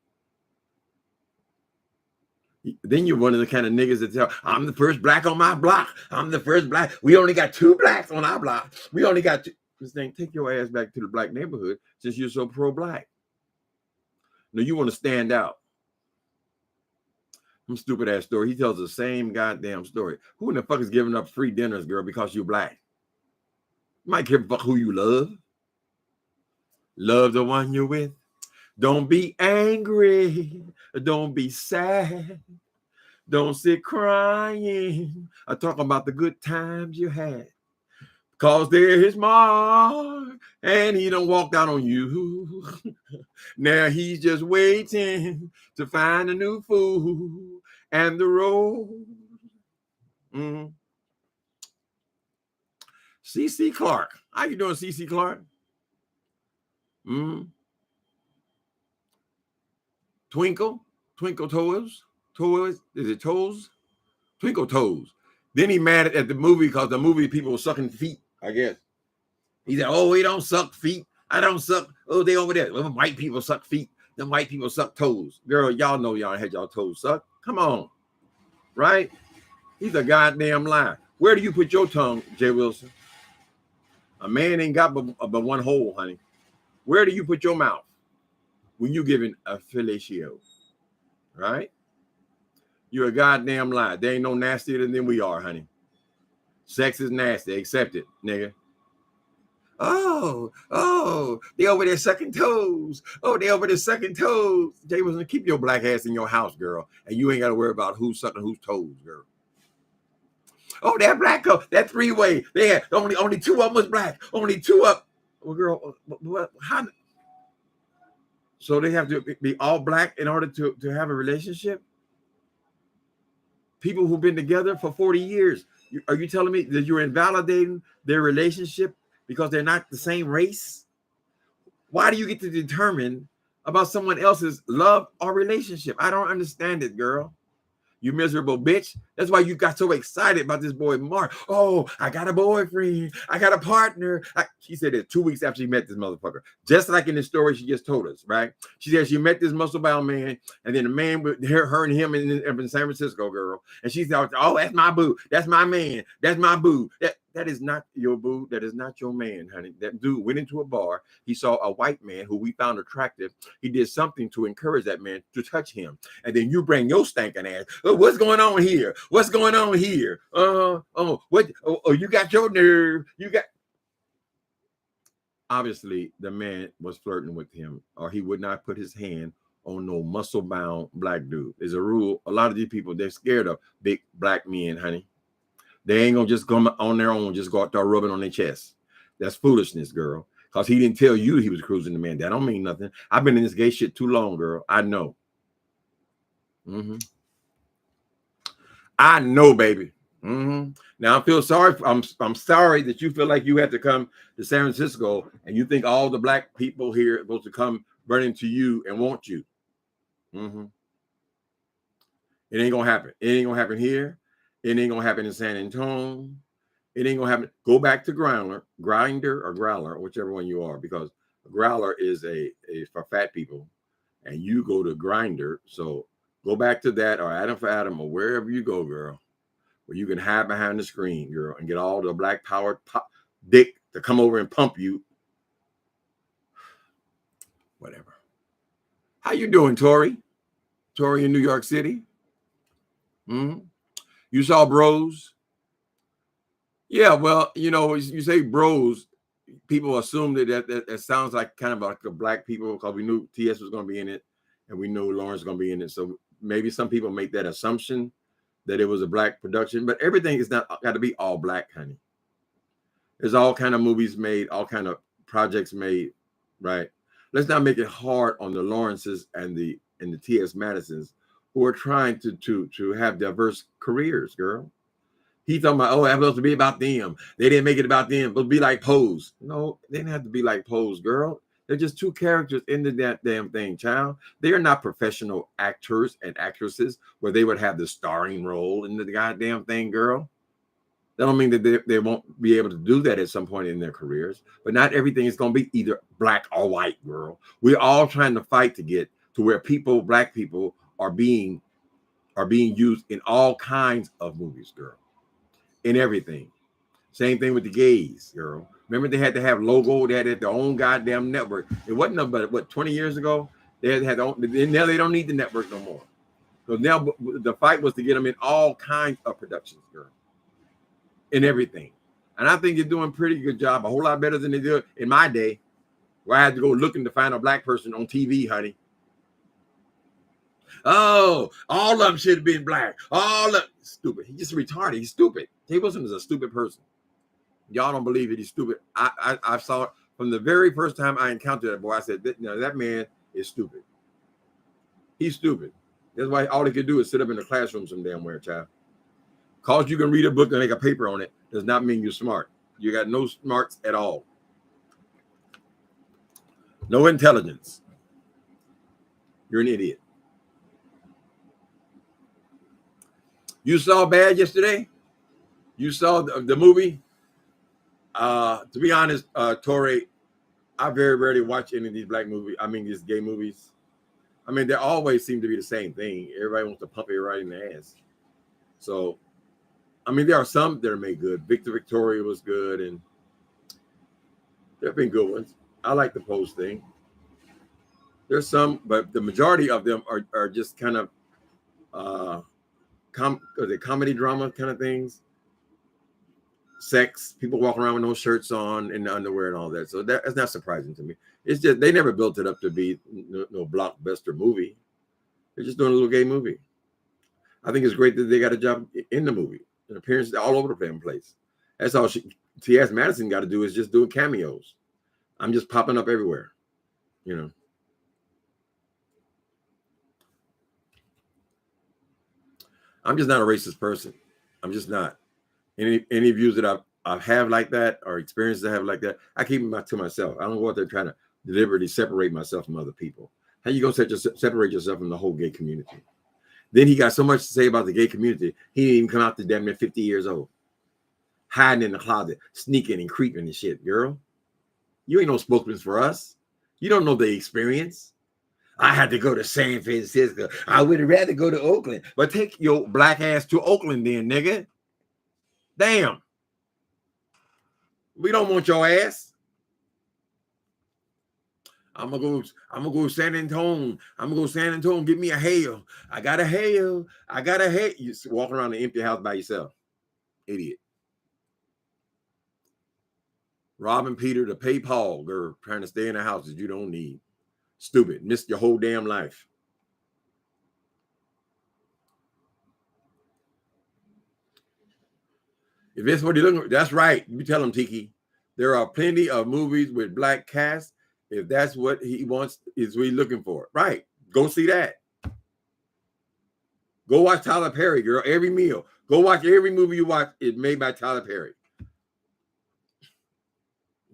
Then you're one of the kind of niggas that tell, I'm the first black on my block. I'm the first black. We only got 2 blacks on our block. We only got 2. This thing, take your ass back to the black neighborhood since you're so pro-black. No, you want to stand out. Some stupid ass story. He tells the same goddamn story. Who in the fuck is giving up free dinners, girl, because you're black? You might care about who you love. Love the one you're with. Don't be angry. Don't be sad. Don't sit crying. I'm talking about the good times you had. Cause they're his mark. And he done walked out on you. Now he's just waiting to find a new fool and the road. CC Clark. How you doing, CC Clark? Twinkle Toes. Is it Toes? Twinkle Toes. Then he mad at the movie because the movie people were sucking feet, I guess. He said, oh, we don't suck feet. I don't suck. Oh, they over there. Well, white people suck feet. Them white people suck toes. Girl, y'all know y'all had y'all toes sucked. Come on. Right? He's a goddamn liar. Where do you put your tongue, Jay Wilson? A man ain't got but one hole, honey. Where do you put your mouth when you giving a fellatio? Right? You're a goddamn liar. There ain't no nastier than we are, honey. Sex is nasty. Accept it, nigga. Oh, they over there sucking toes. Oh, they over there sucking toes. Jay Wilson, keep your black ass in your house, girl. And you ain't got to worry about who's sucking whose toes, girl. Oh, that black coat, that 3-way. They had only 2 of them was black. Only 2 up. Well, girl, what? How? So they have to be all black in order to have a relationship? People who've been together for 40 years. Are you telling me that you're invalidating their relationship because they're not the same race? Why do you get to determine about someone else's love or relationship? I don't understand it, girl. You miserable bitch. That's why you got so excited about this boy, Mark. Oh, I got a boyfriend. I got a partner. She said it 2 weeks after she met this motherfucker. Just like in the story she just told us, right? She said she met this muscle-bound man, and then the man with her and him in San Francisco, girl. And she said, oh, that's my boo. That's my man. That's my boo. That is not your boo. That is not your man, honey. That dude went into a bar. He saw a white man who we found attractive. He did something to encourage that man to touch him. And then you bring your stinking ass. Oh, what's going on here? What's going on here? You got your nerve. You got. Obviously, the man was flirting with him, or he would not put his hand on no muscle-bound black dude. There's a rule. A lot of these people, they're scared of big black men, honey. They ain't gonna just come on their own, just go out there rubbing on their chest. That's foolishness, girl. Because he didn't tell you he was cruising the man. That don't mean nothing. I've been in this gay shit too long, girl. I know. I know, baby. Now I feel sorry. I'm sorry that you feel like you had to come to San Francisco and you think all the black people here are supposed to come running to you and want you. It ain't gonna happen. It ain't gonna happen here. It ain't gonna happen in San Antonio. It ain't gonna happen. Go back to Grinder or Growler, whichever one you are, because Growler is a for fat people, and you go to Grinder. So go back to that or Adam for Adam or wherever you go, girl, where you can hide behind the screen, girl, and get all the black powered dick to come over and pump you. Whatever. How you doing, Tori? Tori in New York City. You saw Bros? Yeah, well, you know, you say Bros, people assume that sounds like kind of like a black people because we knew TS was going to be in it and we knew Lawrence was going to be in it. So maybe some people make that assumption that it was a black production, but everything is not got to be all black, honey. There's all kind of movies made, all kind of projects made right? Let's not make it hard on the Lawrences and the T.S. Madisons who are trying to have diverse careers, girl. He talking about, oh, it's supposed to be about them. They didn't make it about them, but be like Pose. No, they didn't have to be like Pose, girl. They're just two characters in that damn thing, child. They are not professional actors and actresses where they would have the starring role in the goddamn thing, girl. That don't mean that they won't be able to do that at some point in their careers. But not everything is going to be either black or white, girl. We're all trying to fight to get to where black people are being used in all kinds of movies, girl. In everything. Same thing with the gays, girl. Remember they had to have logo, they had their own goddamn network. It wasn't about what 20 years ago. They had now they don't need the network no more. So now the fight was to get them in all kinds of productions, girl. In everything. And I think you're doing a pretty good job, a whole lot better than they did in my day, where I had to go looking to find a black person on TV, honey. Oh, all of them should have been black. All of stupid. He's just retarded. He's stupid. Jay Wilson is a stupid person. Y'all don't believe it. He's stupid. I saw it from the very first time I encountered that boy. I said, that man is stupid. He's stupid. That's why all he could do is sit up in the classroom some damn where, child. Cause you can read a book and make a paper on it does not mean you're smart. You got no smarts at all. No intelligence. You're an idiot. You saw Bad yesterday? You saw the movie? To be honest, Tori, I very rarely watch any of these these gay movies. I mean, they always seem to be the same thing. Everybody wants to pump it right in the ass. So, I mean, there are some that are made good. Victoria was good, and there have been good ones. I like the Pose thing. There's some, but the majority of them are just kind of comedy drama kind of things. Sex, people walking around with no shirts on and underwear and all that. So that's not surprising to me. It's just they never built it up to be no blockbuster movie. They're just doing a little gay movie. I think it's great that they got a job in the movie. And appearances all over the damn place. That's all T.S. Madison got to do is just doing cameos. I'm just popping up everywhere, you know. I'm just not a racist person. I'm just not. Any views that I have like that or experiences I have like that, I keep them to myself. I don't go out there trying to deliberately separate myself from other people. How you gonna separate yourself from the whole gay community? Then he got so much to say about the gay community, he didn't even come out to damn near 50 years old. Hiding in the closet, sneaking and creeping and shit, girl. You ain't no spokesman for us. You don't know the experience. I had to go to San Francisco. I would rather go to Oakland. But take your black ass to Oakland then, nigga. Damn. We don't want your ass. I'm gonna go San Antonio. I'm gonna go San Antonio. Get me a hail. I got a hail. You walking around an empty house by yourself. Idiot. Robbing Peter to pay Paul, girl, trying to stay in the house that you don't need. Stupid. Missed your whole damn life. If that's what you're looking for, that's right. You tell him, Tiki. There are plenty of movies with black cast. If that's what he wants, is what he's looking for. Right. Go see that. Go watch Tyler Perry, girl. Every meal. Go watch every movie you watch is made by Tyler Perry.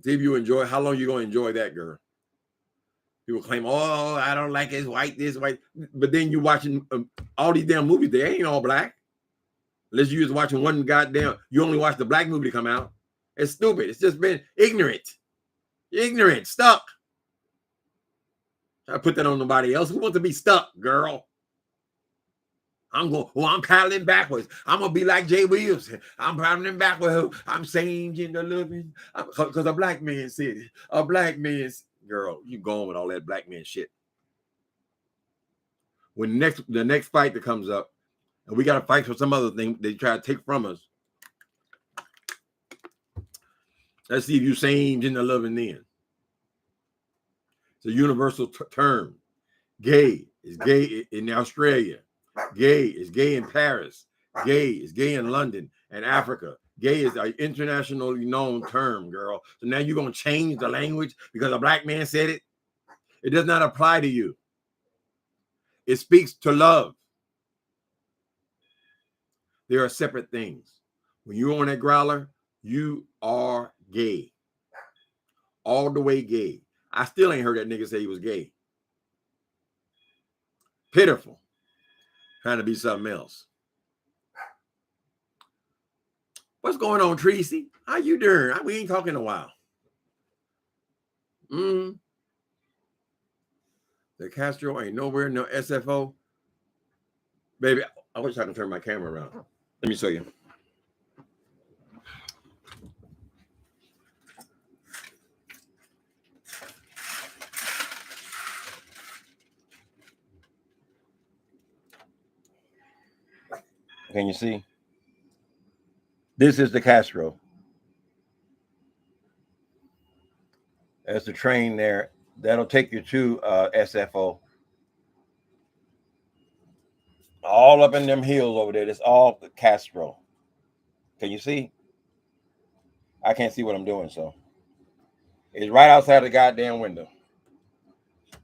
See if you enjoy. How long you going to enjoy that, girl? People claim, oh, I don't like it. It's white. But then you watching all these damn movies. They ain't all black. Unless you just watching one goddamn, you only watch the black movie to come out. It's stupid. It's just been ignorant. Ignorant. Stuck. I put that on nobody else. Who wants to be stuck, girl? I'm paddling backwards. I'm going to be like Jay Wilson. I'm paddling backwards. I'm changing the living. Because a black man said it. A black man's, girl, you going with all that black man shit. When the next fight that comes up, and we got to fight for some other thing they try to take from us. Let's see if you change in the loving then. It's a universal term. Gay is gay in Australia. Gay is gay in Paris. Gay is gay in London and Africa. Gay is an internationally known term, girl. So now you're going to change the language because a black man said it? It does not apply to you. It speaks to love. They are separate things. When you're on that growler, you are gay. All the way gay. I still ain't heard that nigga say he was gay. Pitiful. Trying to be something else. What's going on, Tracy? How you doing? We ain't talking in a while. The Castro ain't nowhere, no SFO. Baby, I wish I could turn my camera around. Let me show you. Can you see? This is the Castro. There's the train there. That'll take you to SFO. All up in them hills over there. It's all the Castro. Can you see? I can't see what I'm doing, so. It's right outside the goddamn window.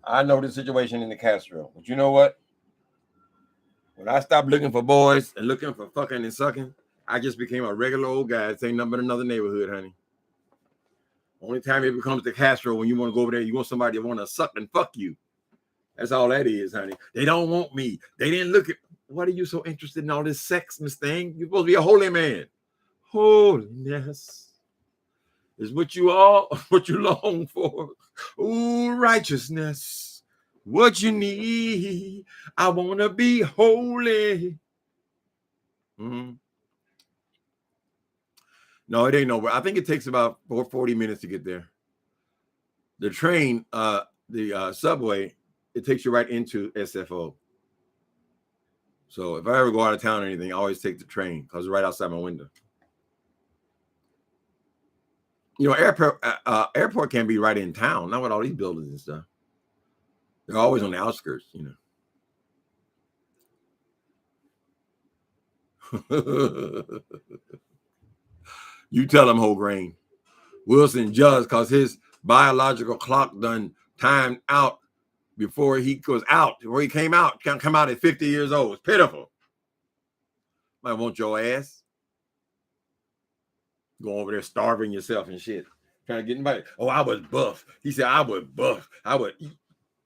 I know the situation in the Castro. But you know what? When I stopped looking for boys and looking for fucking and sucking, I just became a regular old guy. It ain't nothing but another neighborhood, honey. Only time it becomes the Castro when you want to go over there, you want somebody to want to suck and fuck you. That's all that is, honey. They don't want me. They didn't look at. What are you so interested in all this sexness thing? You're supposed to be a holy man. Holiness is what you long for. Ooh, righteousness, what you need. I want to be holy. No, it ain't nowhere. I think it takes about 40 minutes to get there. The train, the subway, it takes you right into SFO. So if I ever go out of town or anything, I always take the train because it's right outside my window. You know, airport can be right in town, not with all these buildings and stuff. They're always on the outskirts, you know. You tell them, whole grain. Wilson judged because his biological clock done timed out before he goes out, before he came out. Can't come out at 50 years old. It's pitiful. Might want your ass. Go over there starving yourself and shit. Trying to get anybody. Oh, I was buff. He said, I was buff.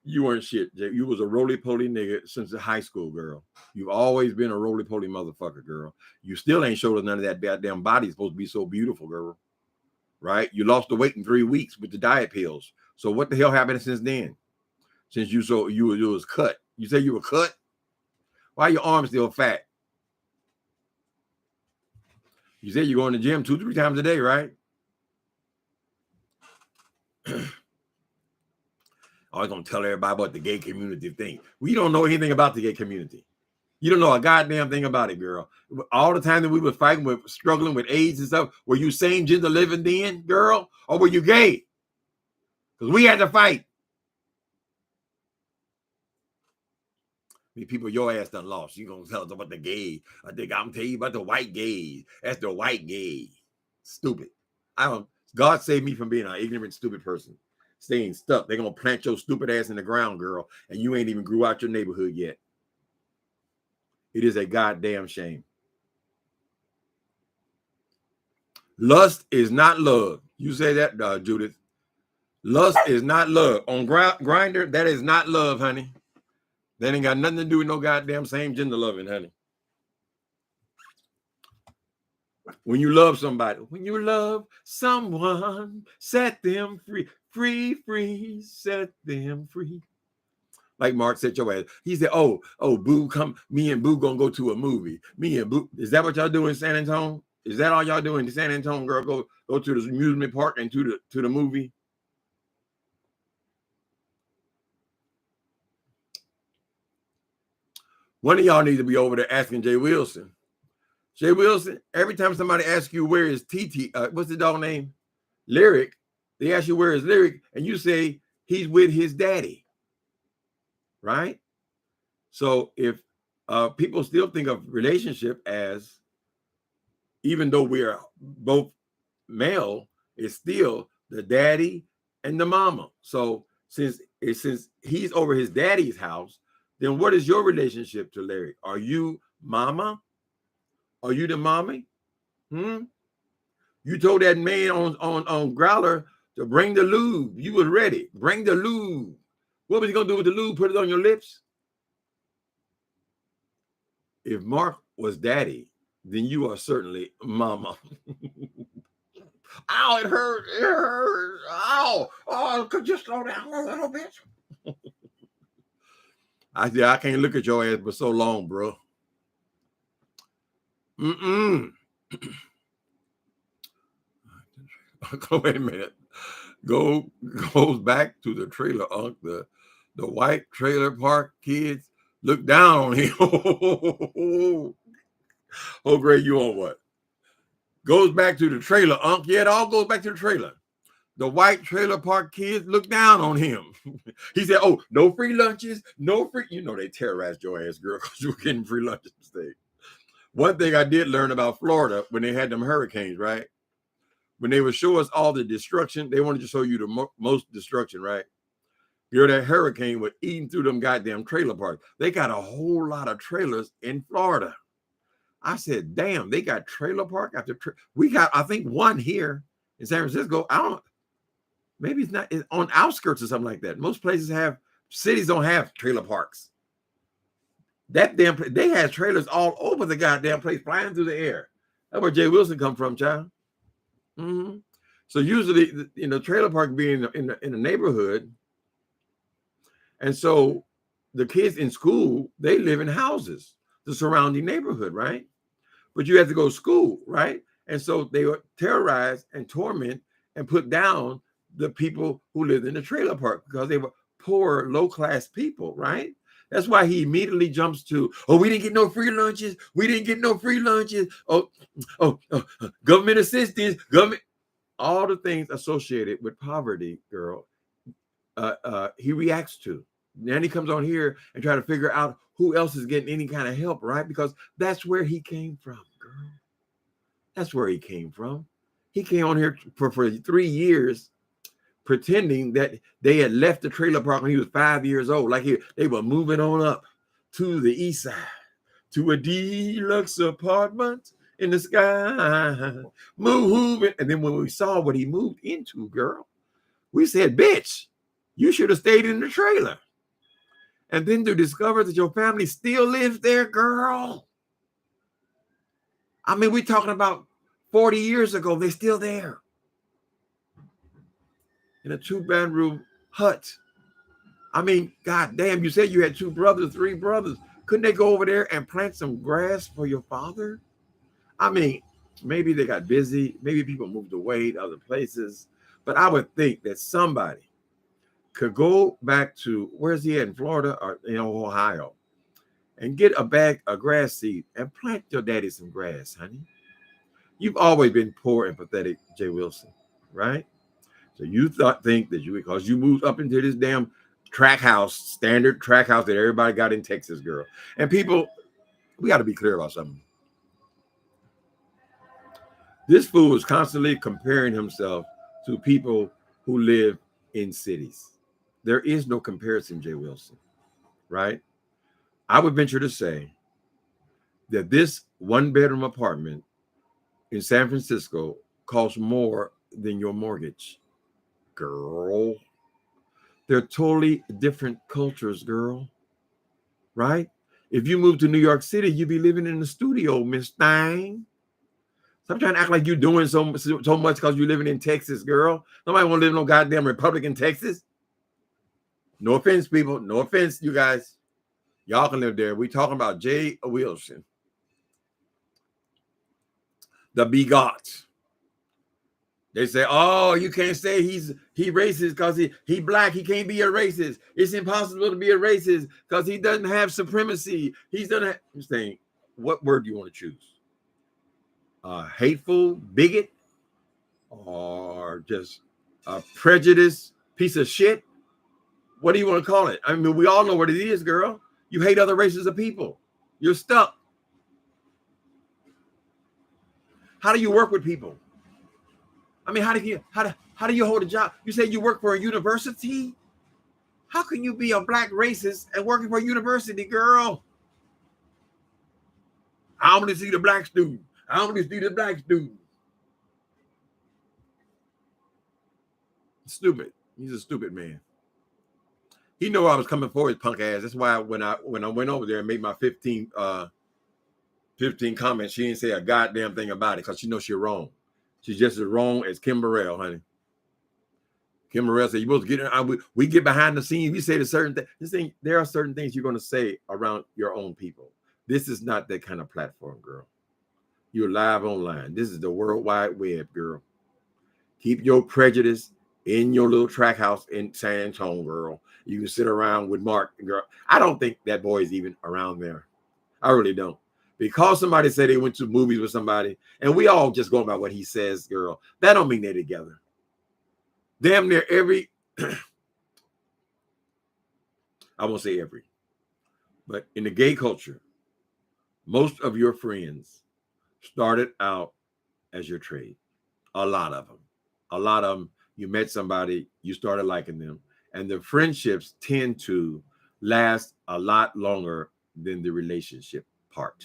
You weren't shit, Jay. You was a roly-poly nigga since the high school, girl. You've always been a roly-poly motherfucker, girl. You still ain't showed us none of that goddamn body supposed to be so beautiful, girl. Right? You lost the weight in 3 weeks with the diet pills. So what the hell happened since then? Since you was cut. You say you were cut? Why are your arms still fat? You said you go in the gym 2-3 times a day, right? I was gonna tell everybody about the gay community thing. We don't know anything about the gay community. You don't know a goddamn thing about it, girl. All the time that we were fighting with, struggling with AIDS and stuff, were you same gender living then, girl? Or were you gay? Because we had to fight. People, your ass done lost. You gonna tell us about the gay. I think I'm telling you about the white gay. That's the white gay. Stupid. God save me from being an ignorant, stupid person. Staying stuck. They're gonna plant your stupid ass in the ground, girl, and you ain't even grew out your neighborhood yet. It is a goddamn shame. Lust is not love. You say that, Judith. Lust is not love. On Grindr, that is not love, honey. That ain't got nothing to do with no goddamn same gender loving, honey. When you love somebody, when you love someone, set them free, free, set them free. Like Mark said, your ass. He said, oh, Boo, come. Me and Boo gonna go to a movie. Me and Boo. Is that what y'all do in San Antonio? Is that all y'all doing in San Antonio, girl? Go to the amusement park and to the movie. One of y'all need to be over there asking Jay Wilson. Jay Wilson, every time somebody asks you where is TT, what's the dog name? Lyric, they ask you where is Lyric, and you say he's with his daddy. Right? So if people still think of relationship as even though we are both male, it's still the daddy and the mama. So since he's over his daddy's house, then what is your relationship to Larry? Are you mama? Are you the mommy? You told that man on Growler to bring the lube. You were ready. Bring the lube. What was he gonna do with the lube? Put it on your lips? If Mark was daddy, then you are certainly mama. Ow, it hurt. It hurt. Ow. Could you slow down a little bit? I can't look at your ass for so long, bro. Wait a minute. Goes back to the trailer, the white trailer park kids look down on him. Oh, Gray, you on what? Goes back to the trailer, Yeah, it all goes back to the trailer. The white trailer park kids look down on him. He said, oh, no free lunches, no free. You know they terrorized your ass, girl, because you were getting free lunches today. One thing I did learn about Florida when they had them hurricanes, right? When they would show us all the destruction, they wanted to show you the most destruction, right? You know, that hurricane was eating through them goddamn trailer parks. They got a whole lot of trailers in Florida. I said, damn, they got trailer park after we got, I think, one here in San Francisco. Maybe it's not, it's on outskirts or something like that. Most places cities don't have trailer parks. They had trailers all over the goddamn place, flying through the air. That's where Jay Wilson come from, child. So usually, trailer park being in the neighborhood, and so the kids in school, they live in houses, the surrounding neighborhood, right? But you have to go to school, right? And so they would terrorize and torment and put down the people who lived in the trailer park because they were poor, low-class people, right? That's why he immediately jumps to, we didn't get no free lunches. We didn't get no free lunches. Government assistance, all the things associated with poverty, girl, he reacts to. Then he comes on here and try to figure out who else is getting any kind of help, right? Because that's where he came from, girl. That's where he came from. He came on here for 3 years pretending that they had left the trailer park when he was 5 years old. Like they were moving on up to the east side, to a deluxe apartment in the sky, moving. And then when we saw what he moved into, girl, we said, bitch, you should have stayed in the trailer. And then to discover that your family still lives there, girl. I mean, we're talking about 40 years ago, they're still there. In a 2-bedroom hut. I mean, God damn, you said you had 2 brothers, 3 brothers. Couldn't they go over there and plant some grass for your father? I mean, maybe they got busy. Maybe people moved away to other places. But I would think that somebody could go back to, where's he at, in Florida or Ohio, and get a bag of grass seed and plant your daddy some grass, honey. You've always been poor and pathetic, Jay Wilson, right? So you think that because you moved up into this damn track house, standard track house that everybody got in Texas, girl. And people, we got to be clear about something. This fool is constantly comparing himself to people who live in cities. There is no comparison, Jay Wilson, right? I would venture to say that this 1-bedroom apartment in San Francisco costs more than your mortgage. Girl, they're totally different cultures, girl, right? If you move to New York City, you'd be living in the studio, Miss Thang. Stop trying to act like you're doing so much because you're living in Texas, girl. Nobody want to live in no goddamn Republic in Texas. No offense, people. No offense, you guys. Y'all can live there. We talking about Jay Wilson, the bigot. They say, oh, you can't say he racist because he black. He can't be a racist. It's impossible to be a racist because he doesn't have supremacy. I'm saying, what word do you want to choose? Hateful, bigot, or just a prejudiced piece of shit? What do you want to call it? I mean, we all know what it is, girl. You hate other races of people. You're stuck. How do you work with people? I mean, how do you hold a job? You say you work for a university? How can you be a black racist and working for a university, girl? I only see the black student. I only see the black student. Stupid. He's a stupid man. He knew I was coming for his punk ass. That's why when I went over there and made my 15 comments, she didn't say a goddamn thing about it because she knows she's wrong. She's just as wrong as Kim Burrell, honey. Kim Burrell said, "You supposed to get in. We get behind the scenes. We say the certain thing. There are certain things you're going to say around your own people. This is not that kind of platform, girl. You're live online. This is the World Wide Web, girl. Keep your prejudice in your little track house in San Antonio, girl. You can sit around with Mark, girl. I don't think that boy is even around there. I really don't. Because somebody said they went to movies with somebody, and we all just go by what he says, girl. That don't mean they're together. Damn near every, I won't say every, but in the gay culture, most of your friends started out as your trade. A lot of them. You met somebody, you started liking them, and the friendships tend to last a lot longer than the relationship part,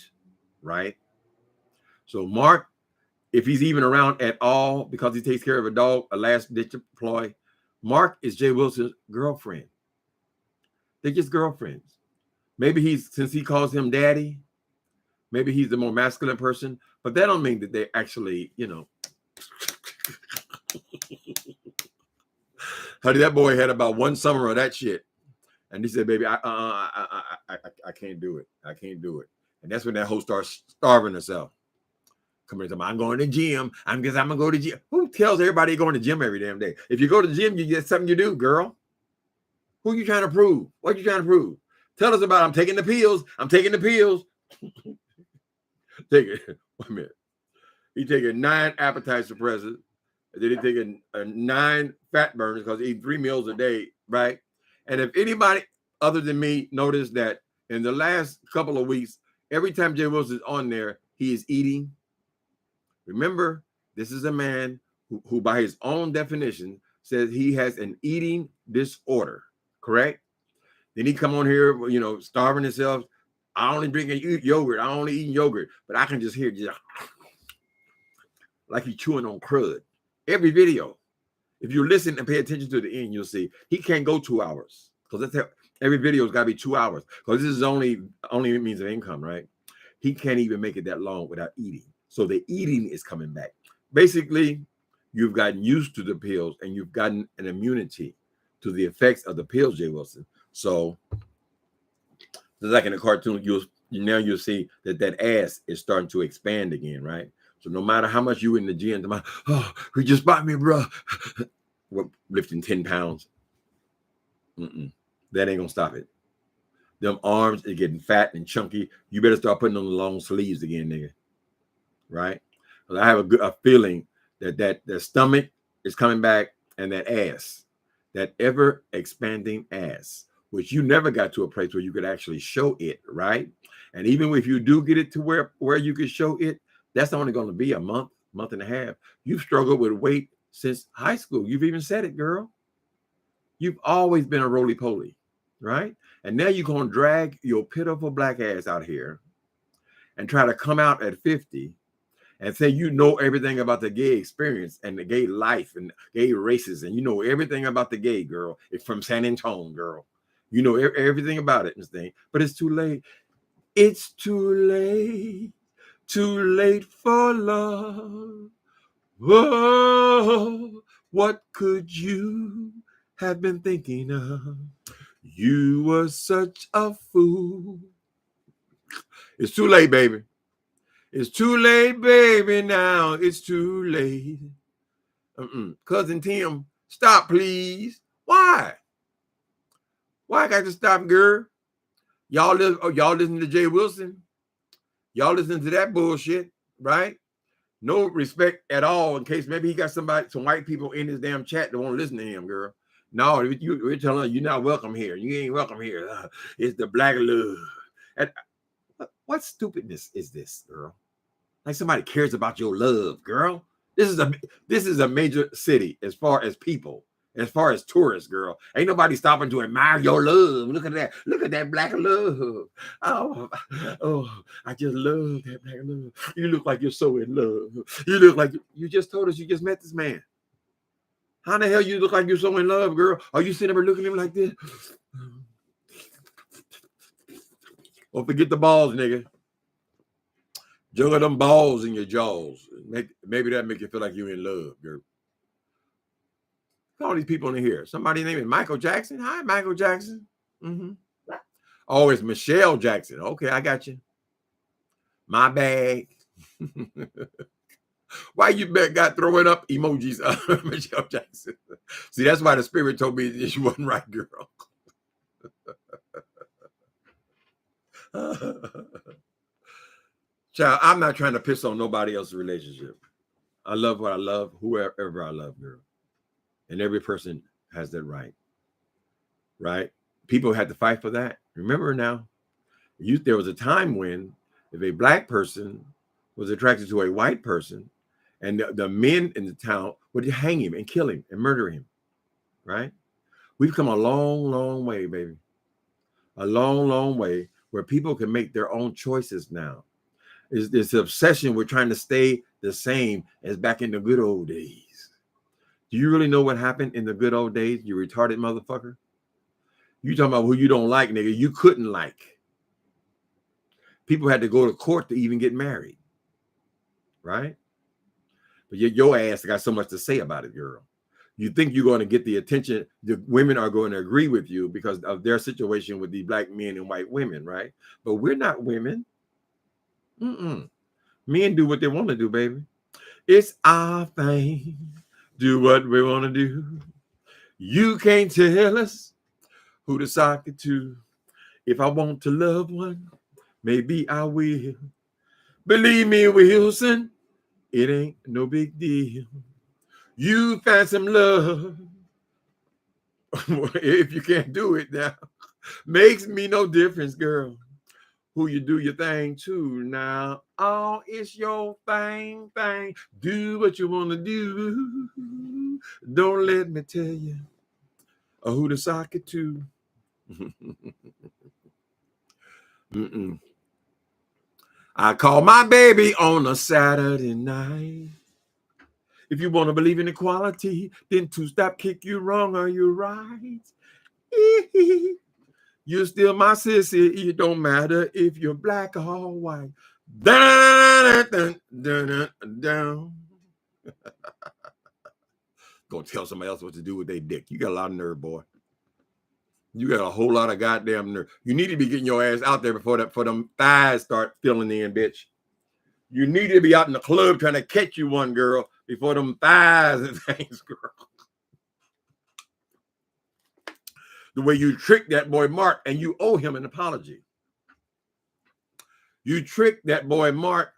right? So Mark, if he's even around at all because he takes care of a dog, a last ditch ploy, Mark is Jay Wilson's girlfriend. They're just girlfriends. Maybe since he calls him daddy, maybe he's the more masculine person, but that don't mean that they actually, honey, that boy had about one summer of that shit. And he said, baby, I can't do it. I can't do it. And that's when that hoe starts starving herself. Coming to me, I'm going to the gym. I'm gonna go to the gym. Who tells everybody you're going to the gym every damn day? If you go to the gym, you get something you do, girl. Who are you trying to prove? What are you trying to prove? Tell us about I'm taking the pills. I'm taking the pills. Take it. Wait a minute. He taking 9 appetite suppressants. And then he taking 9 fat burners because he eat 3 meals a day, right? And if anybody other than me noticed that in the last couple of weeks, every time Jay Wilson is on there, he is eating. Remember, this is a man who by his own definition says he has an eating disorder, correct? Then he come on here, starving himself. I only drink yogurt. I only eat yogurt, but I can just hear just like he's chewing on crud. Every video. If you listen and pay attention to the end, you'll see he can't go 2 hours because that's every video's got to be 2 hours because this is only means of income, right? He can't even make it that long without eating. So the eating is coming back. Basically, you've gotten used to the pills and you've gotten an immunity to the effects of the pills, Jay Wilson. So, just like in the cartoon, you'll see that ass is starting to expand again, right? So no matter how much you in the gym, he just bought me, bro. We're lifting 10 pounds. That ain't gonna stop it. Them arms are getting fat and chunky. You better start putting on the long sleeves again, nigga. Right? Because I have a feeling that the stomach is coming back and that ass, that ever expanding ass, which you never got to a place where you could actually show it, right? And even if you do get it to where you could show it, that's only going to be a month and a half. You've struggled with weight since high school. You've even said it, girl. You've always been a roly-poly, right? And now you're going to drag your pitiful black ass out here and try to come out at 50 and say you know everything about the gay experience and the gay life and gay races, and you know everything about the gay girl. It's from San Antonio, girl. You know everything about it and thing, but it's too late. It's too late for love. Whoa, what could you have been thinking of? You were such a fool. It's too late, baby. It's too late, baby, now. It's too late. Cousin Tim, stop, please. Why? Why I got to stop, girl? Y'all listen to Jay Wilson? Y'all listen to that bullshit, right? No respect at all in case maybe he got some white people in his damn chat that won't listen to him, girl. No, we're telling you, you're not welcome here. You ain't welcome here. It's the black love. And what stupidness is this, girl? Like somebody cares about your love, girl. This is a major city as far as people, as far as tourists, girl. Ain't nobody stopping to admire your love. Look at that. Look at that black love. Oh, I just love that black love. You look like you're so in love. You look like you just told us you just met this man. How the hell you look like you're so in love, girl? Are you sitting there looking at him like this? Don't forget the balls, nigga. Juggle them balls in your jaws. Maybe that make you feel like you're in love, girl. All these people in here. Somebody named Michael Jackson. Hi, Michael Jackson. Oh, it's Michelle Jackson. Okay, I got you. My bag. Why you got throwing up emojis, Michelle Jackson? See, that's why the spirit told me that she wasn't right, girl. Child, I'm not trying to piss on nobody else's relationship. I love what I love, whoever I love, girl. And every person has that right. Right? People had to fight for that. Remember now, there was a time when if a black person was attracted to a white person, and the men in the town would hang him and kill him and murder him. Right? We've come a long, long way, baby. A long, long way where people can make their own choices now. Is this obsession with trying to stay the same as back in the good old days. Do you really know what happened in the good old days, you retarded motherfucker? You talking about who you don't like, nigga, you couldn't like. People had to go to court to even get married. Right? But your ass got so much to say about it, girl. You think you're going to get the attention, the women are going to agree with you because of their situation with the black men and white women, right? But we're not women. Men do what they want to do, baby. It's our thing. Do what we want to do. You can't tell us who to sock it to. If I want to love one, maybe I will. Believe me, Wilson, it ain't no big deal. You find some love. If you can't do it now, makes me no difference, girl. Who you do your thing to now. Oh, it's your thing. Do what you want to do. Don't let me tell you who to sock it to. I call my baby on a Saturday night. If you want to believe in equality, then two-step kick you wrong, are you right? You're still my sissy. It don't matter if you're black or white. Dun, dun, dun, dun, dun. Go tell somebody else what to do with their dick. You got a lot of nerve, boy. You got a whole lot of goddamn nerve. You need to be getting your ass out there before them thighs start filling in, bitch. You need to be out in the club trying to catch you one, girl, before them thighs and things, girl. The way you tricked that boy Mark, and you owe him an apology. You tricked that boy Mark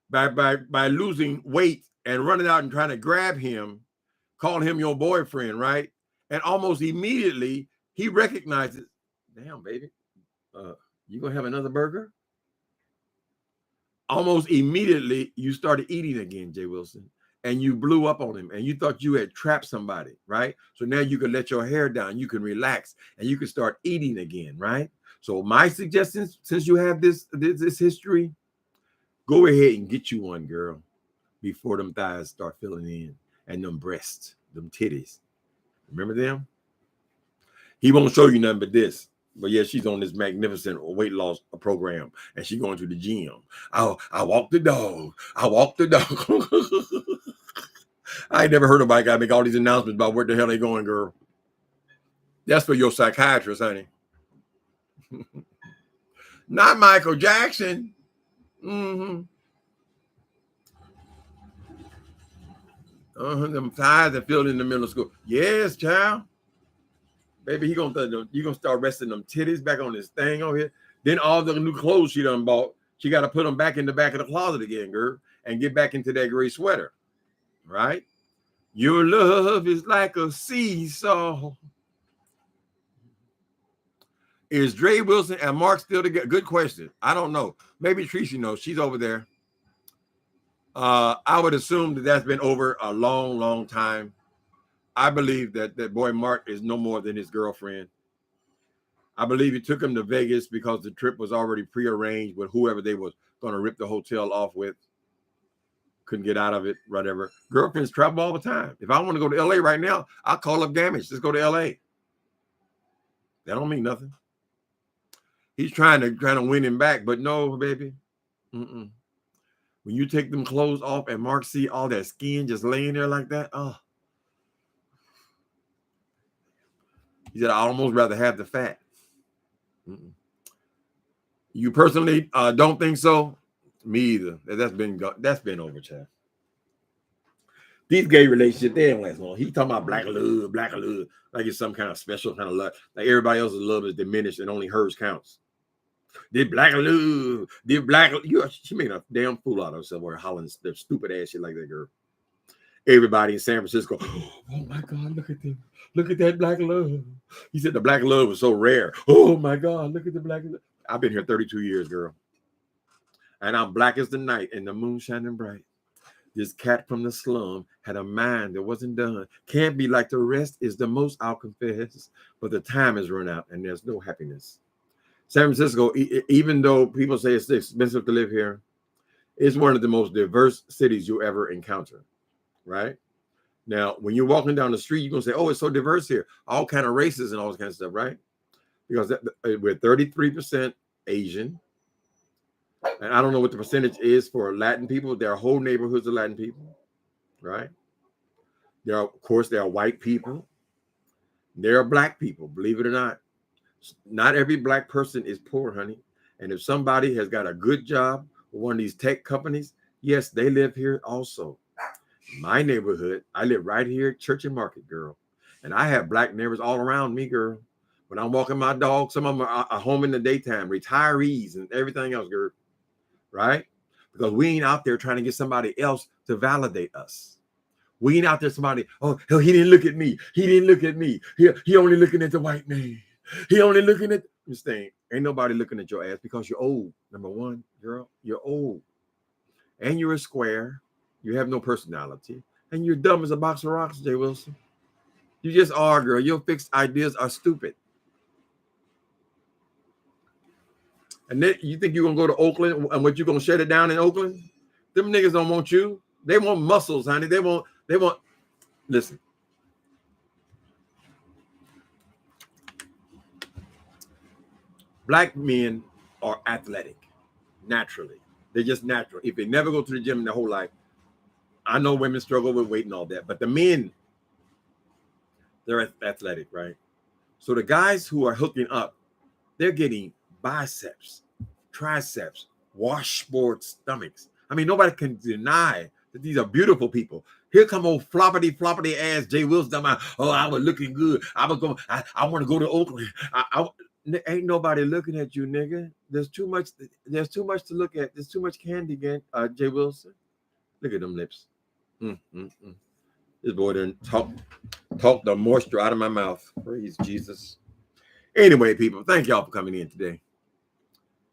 by losing weight and running out and trying to grab him, calling him your boyfriend, right? And almost immediately he recognizes, damn, baby, you gonna have another burger? Almost immediately you started eating again, Jay Wilson. And you blew up on him and you thought you had trapped somebody, right? So now you can let your hair down, you can relax, and you can start eating again, right? So my suggestion, since you have this history, go ahead and get you one, girl, before them thighs start filling in and them breasts, them titties. Remember them? He won't show you nothing but this. But yeah, she's on this magnificent weight loss program and she's going to the gym. I walk the dog. I walk the dog. I ain't never heard nobody got to make all these announcements about where the hell they going, girl. That's for your psychiatrist, honey. Not Michael Jackson. Them thighs that filled in the middle of school. Yes, child. Baby, you gonna start resting them titties back on this thing over here. Then all the new clothes she done bought, she got to put them back in the back of the closet again, girl, and get back into that gray sweater, right? Your love is like a seesaw. Is Dre Wilson and Mark still together? Good question. I don't know. Maybe Tracy knows. She's over there. I would assume that that's been over a long, long time. I believe that that boy Mark is no more than his girlfriend. I believe he took him to Vegas because the trip was already prearranged with whoever they was going to rip the hotel off with. Couldn't get out of it, whatever. Girlfriends travel all the time. If I want to go to LA right now, I'll call up Gamage. Let's go to LA. That don't mean nothing. He's trying to win him back, but no, baby. Mm-mm. When you take them clothes off and Mark see all that skin just laying there like that, oh. He said, I'd almost rather have the fat. Mm-mm. You personally don't think so? Me either. That's been over, child. These gay relationships, they don't last long. He talking about black love, like it's some kind of special kind of love. Like everybody else's love is diminished and only hers counts. Did black love, she made a damn fool out of herself or hollering their stupid ass shit like that girl. Everybody in San Francisco, oh my God, look at them. Look at that black love. He said the black love was so rare. Oh my God, look at the black love. I've been here 32 years, girl. And I'm black as the night and the moon shining bright. This cat from the slum had a mind that wasn't done. Can't be like the rest is the most I'll confess. But the time has run out and there's no happiness. San Francisco, even though people say it's expensive to live here, it's one of the most diverse cities you ever encounter, right? Now, when you're walking down the street, you're going to say, oh, it's so diverse here. All kind of races and all this kind of stuff, right? Because we're 33% Asian. And I don't know what the percentage is for Latin people. There are whole neighborhoods of Latin people, right? There are white people. There are black people, believe it or not. Not every black person is poor, honey. And if somebody has got a good job with one of these tech companies, yes, they live here also. My neighborhood, I live right here, Church and Market, girl. And I have black neighbors all around me, girl. When I'm walking my dog, some of them are home in the daytime, retirees and everything else, girl. Right? Because we ain't out there trying to get somebody else to validate us. We ain't out there somebody, oh, he didn't look at me. He didn't look at me. He only looking at the white man. He only looking at this thing. Ain't nobody looking at your ass because you're old. Number one, girl, you're old. And you're a square. You have no personality. And you're dumb as a box of rocks, Jay Wilson. You just are, girl. Your fixed ideas are stupid. And then you think you're going to go to Oakland and what, you're going to shut it down in Oakland? Them niggas don't want you. They want muscles, honey. They want, listen. Black men are athletic, naturally. They're just natural. If they never go to the gym in their whole life, I know women struggle with weight and all that, but the men, they're athletic, right? So the guys who are hooking up, they're getting biceps, triceps, washboard stomachs. I mean, nobody can deny that these are beautiful people. Here come old floppity ass Jay Wilson. Oh, I was looking good. I want to go to Oakland. Ain't nobody looking at you, nigga. There's too much to look at. There's too much candy again, Jay Wilson. Look at them lips. This boy didn't talk the moisture out of my mouth. Praise Jesus. Anyway, people, thank y'all for coming in today.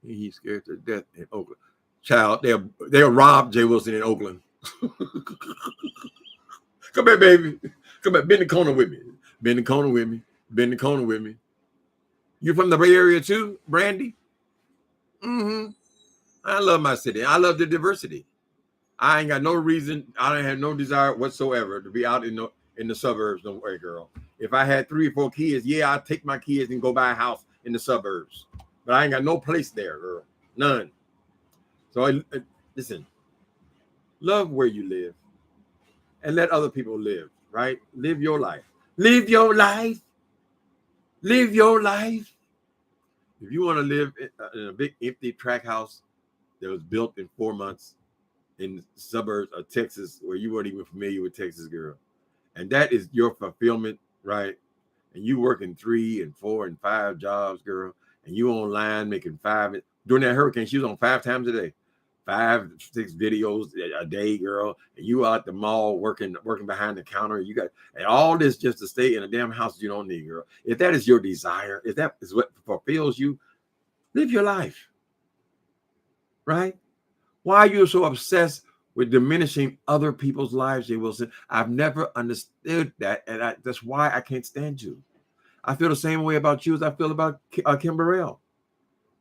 He's scared to death in Oakland. Child, they'll rob Jay Wilson in Oakland. Come here, baby. Come here. Bend the corner with me. Bend the corner with me. Bend the corner with me. You from the Bay Area too, Brandy? I love my city. I love the diversity. I ain't got no reason. I don't have no desire whatsoever to be out in the suburbs. No way, girl. If I had 3 or 4 kids, yeah, I'd take my kids and go buy a house in the suburbs. But I ain't got no place there, girl. None. So listen, love where you live and let other people live, right? Live your life. Live your life. Live your life. If you want to live in a big empty tract house that was built in 4 months in the suburbs of Texas, where you weren't even familiar with Texas, girl, and that is your fulfillment, right? And you working 3 and 4 and 5 jobs, girl, and you online making 5. During that hurricane, she was on 5 times a day, 5, 6 videos a day, girl, and you out at the mall working behind the counter. You got, and all this just to stay in a damn house you don't need, girl. If that is your desire, if that is what fulfills you, live your life, right? Why are you so obsessed with diminishing other people's lives, Jay Wilson. I've never understood that, and that's why I can't stand you. I feel the same way about you as I feel about Kim Burrell.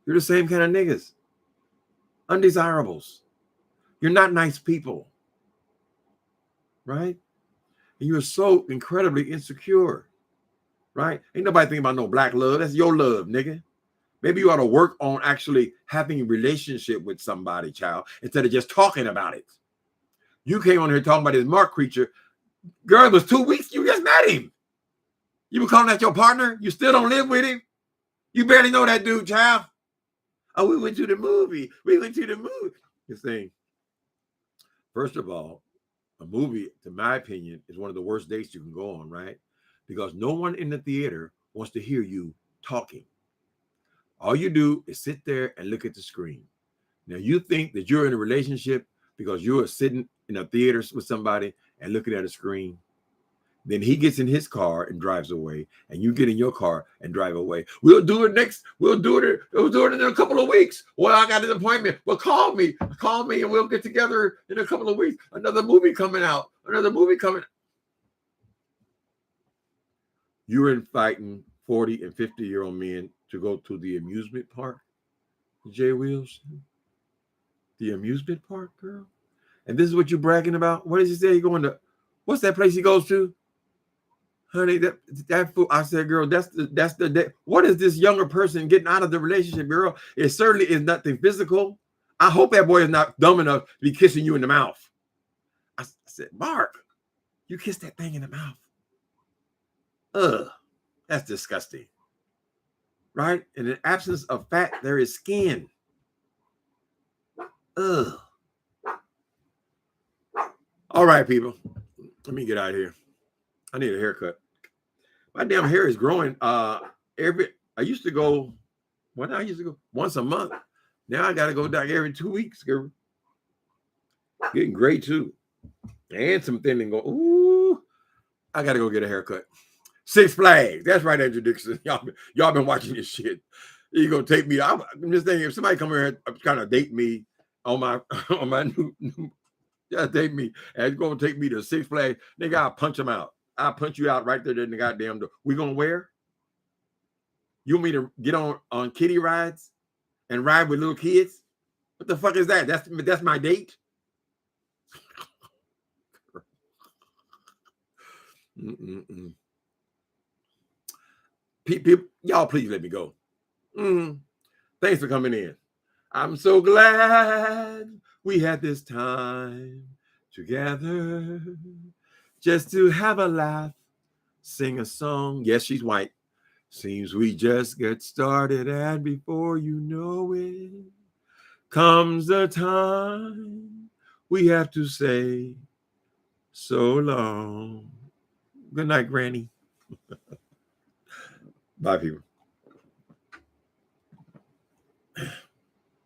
You're the same kind of niggas. Undesirables. You're not nice people. Right? And you're so incredibly insecure. Right? Ain't nobody thinking about no black love. That's your love, nigga. Maybe you ought to work on actually having a relationship with somebody, child, instead of just talking about it. You came on here talking about this Mark creature. Girl, it was 2 weeks. You just met him. You were calling that your partner? You still don't live with him? You barely know that dude, child. Oh, we went to the movie. We went to the movie. This thing. First of all, a movie, to my opinion, is one of the worst dates you can go on, right? Because no one in the theater wants to hear you talking. All you do is sit there and look at the screen. Now, you think that you're in a relationship because you're sitting in a theater with somebody and looking at a screen. Then he gets in his car and drives away, and you get in your car and drive away. We'll do it next. We'll do it in a couple of weeks. Well, I got an appointment. Well, call me, and we'll get together in a couple of weeks. Another movie coming out. You're inviting 40 and 50-year-old men to go to the amusement park, Jay Wilson. The amusement park, girl. And this is what you're bragging about. What does he say? You're going to, what's that place he goes to? Honey, that fool. I said, girl, that's the what is this younger person getting out of the relationship, girl? It certainly is nothing physical. I hope that boy is not dumb enough to be kissing you in the mouth. I said, Mark, you kissed that thing in the mouth. Ugh, that's disgusting. Right? In the absence of fat, there is skin. Ugh. All right, people. Let me get out of here. I need a haircut. My damn hair is growing. I used to go once a month. Now I gotta go down every 2 weeks, girl. Getting gray too. And some thinning go. Ooh, I gotta go get a haircut. Six Flags. That's right, Andrew Dixon. Y'all been watching this shit. You gonna take me? I'm just thinking if somebody come here and kind of date me on my new date me and it's gonna take me to Six Flags, nigga, I'll punch them out. I'll punch you out right there in the goddamn door. We gonna wear? You want me to get on kiddie rides and ride with little kids? What the fuck is that? That's my date? People, y'all please let me go. Thanks for coming in. I'm so glad we had this time together just to have a laugh, sing a song. Yes, she's white. Seems we just get started, and before you know it, comes the time we have to say so long. Good night, Granny. Bye, people.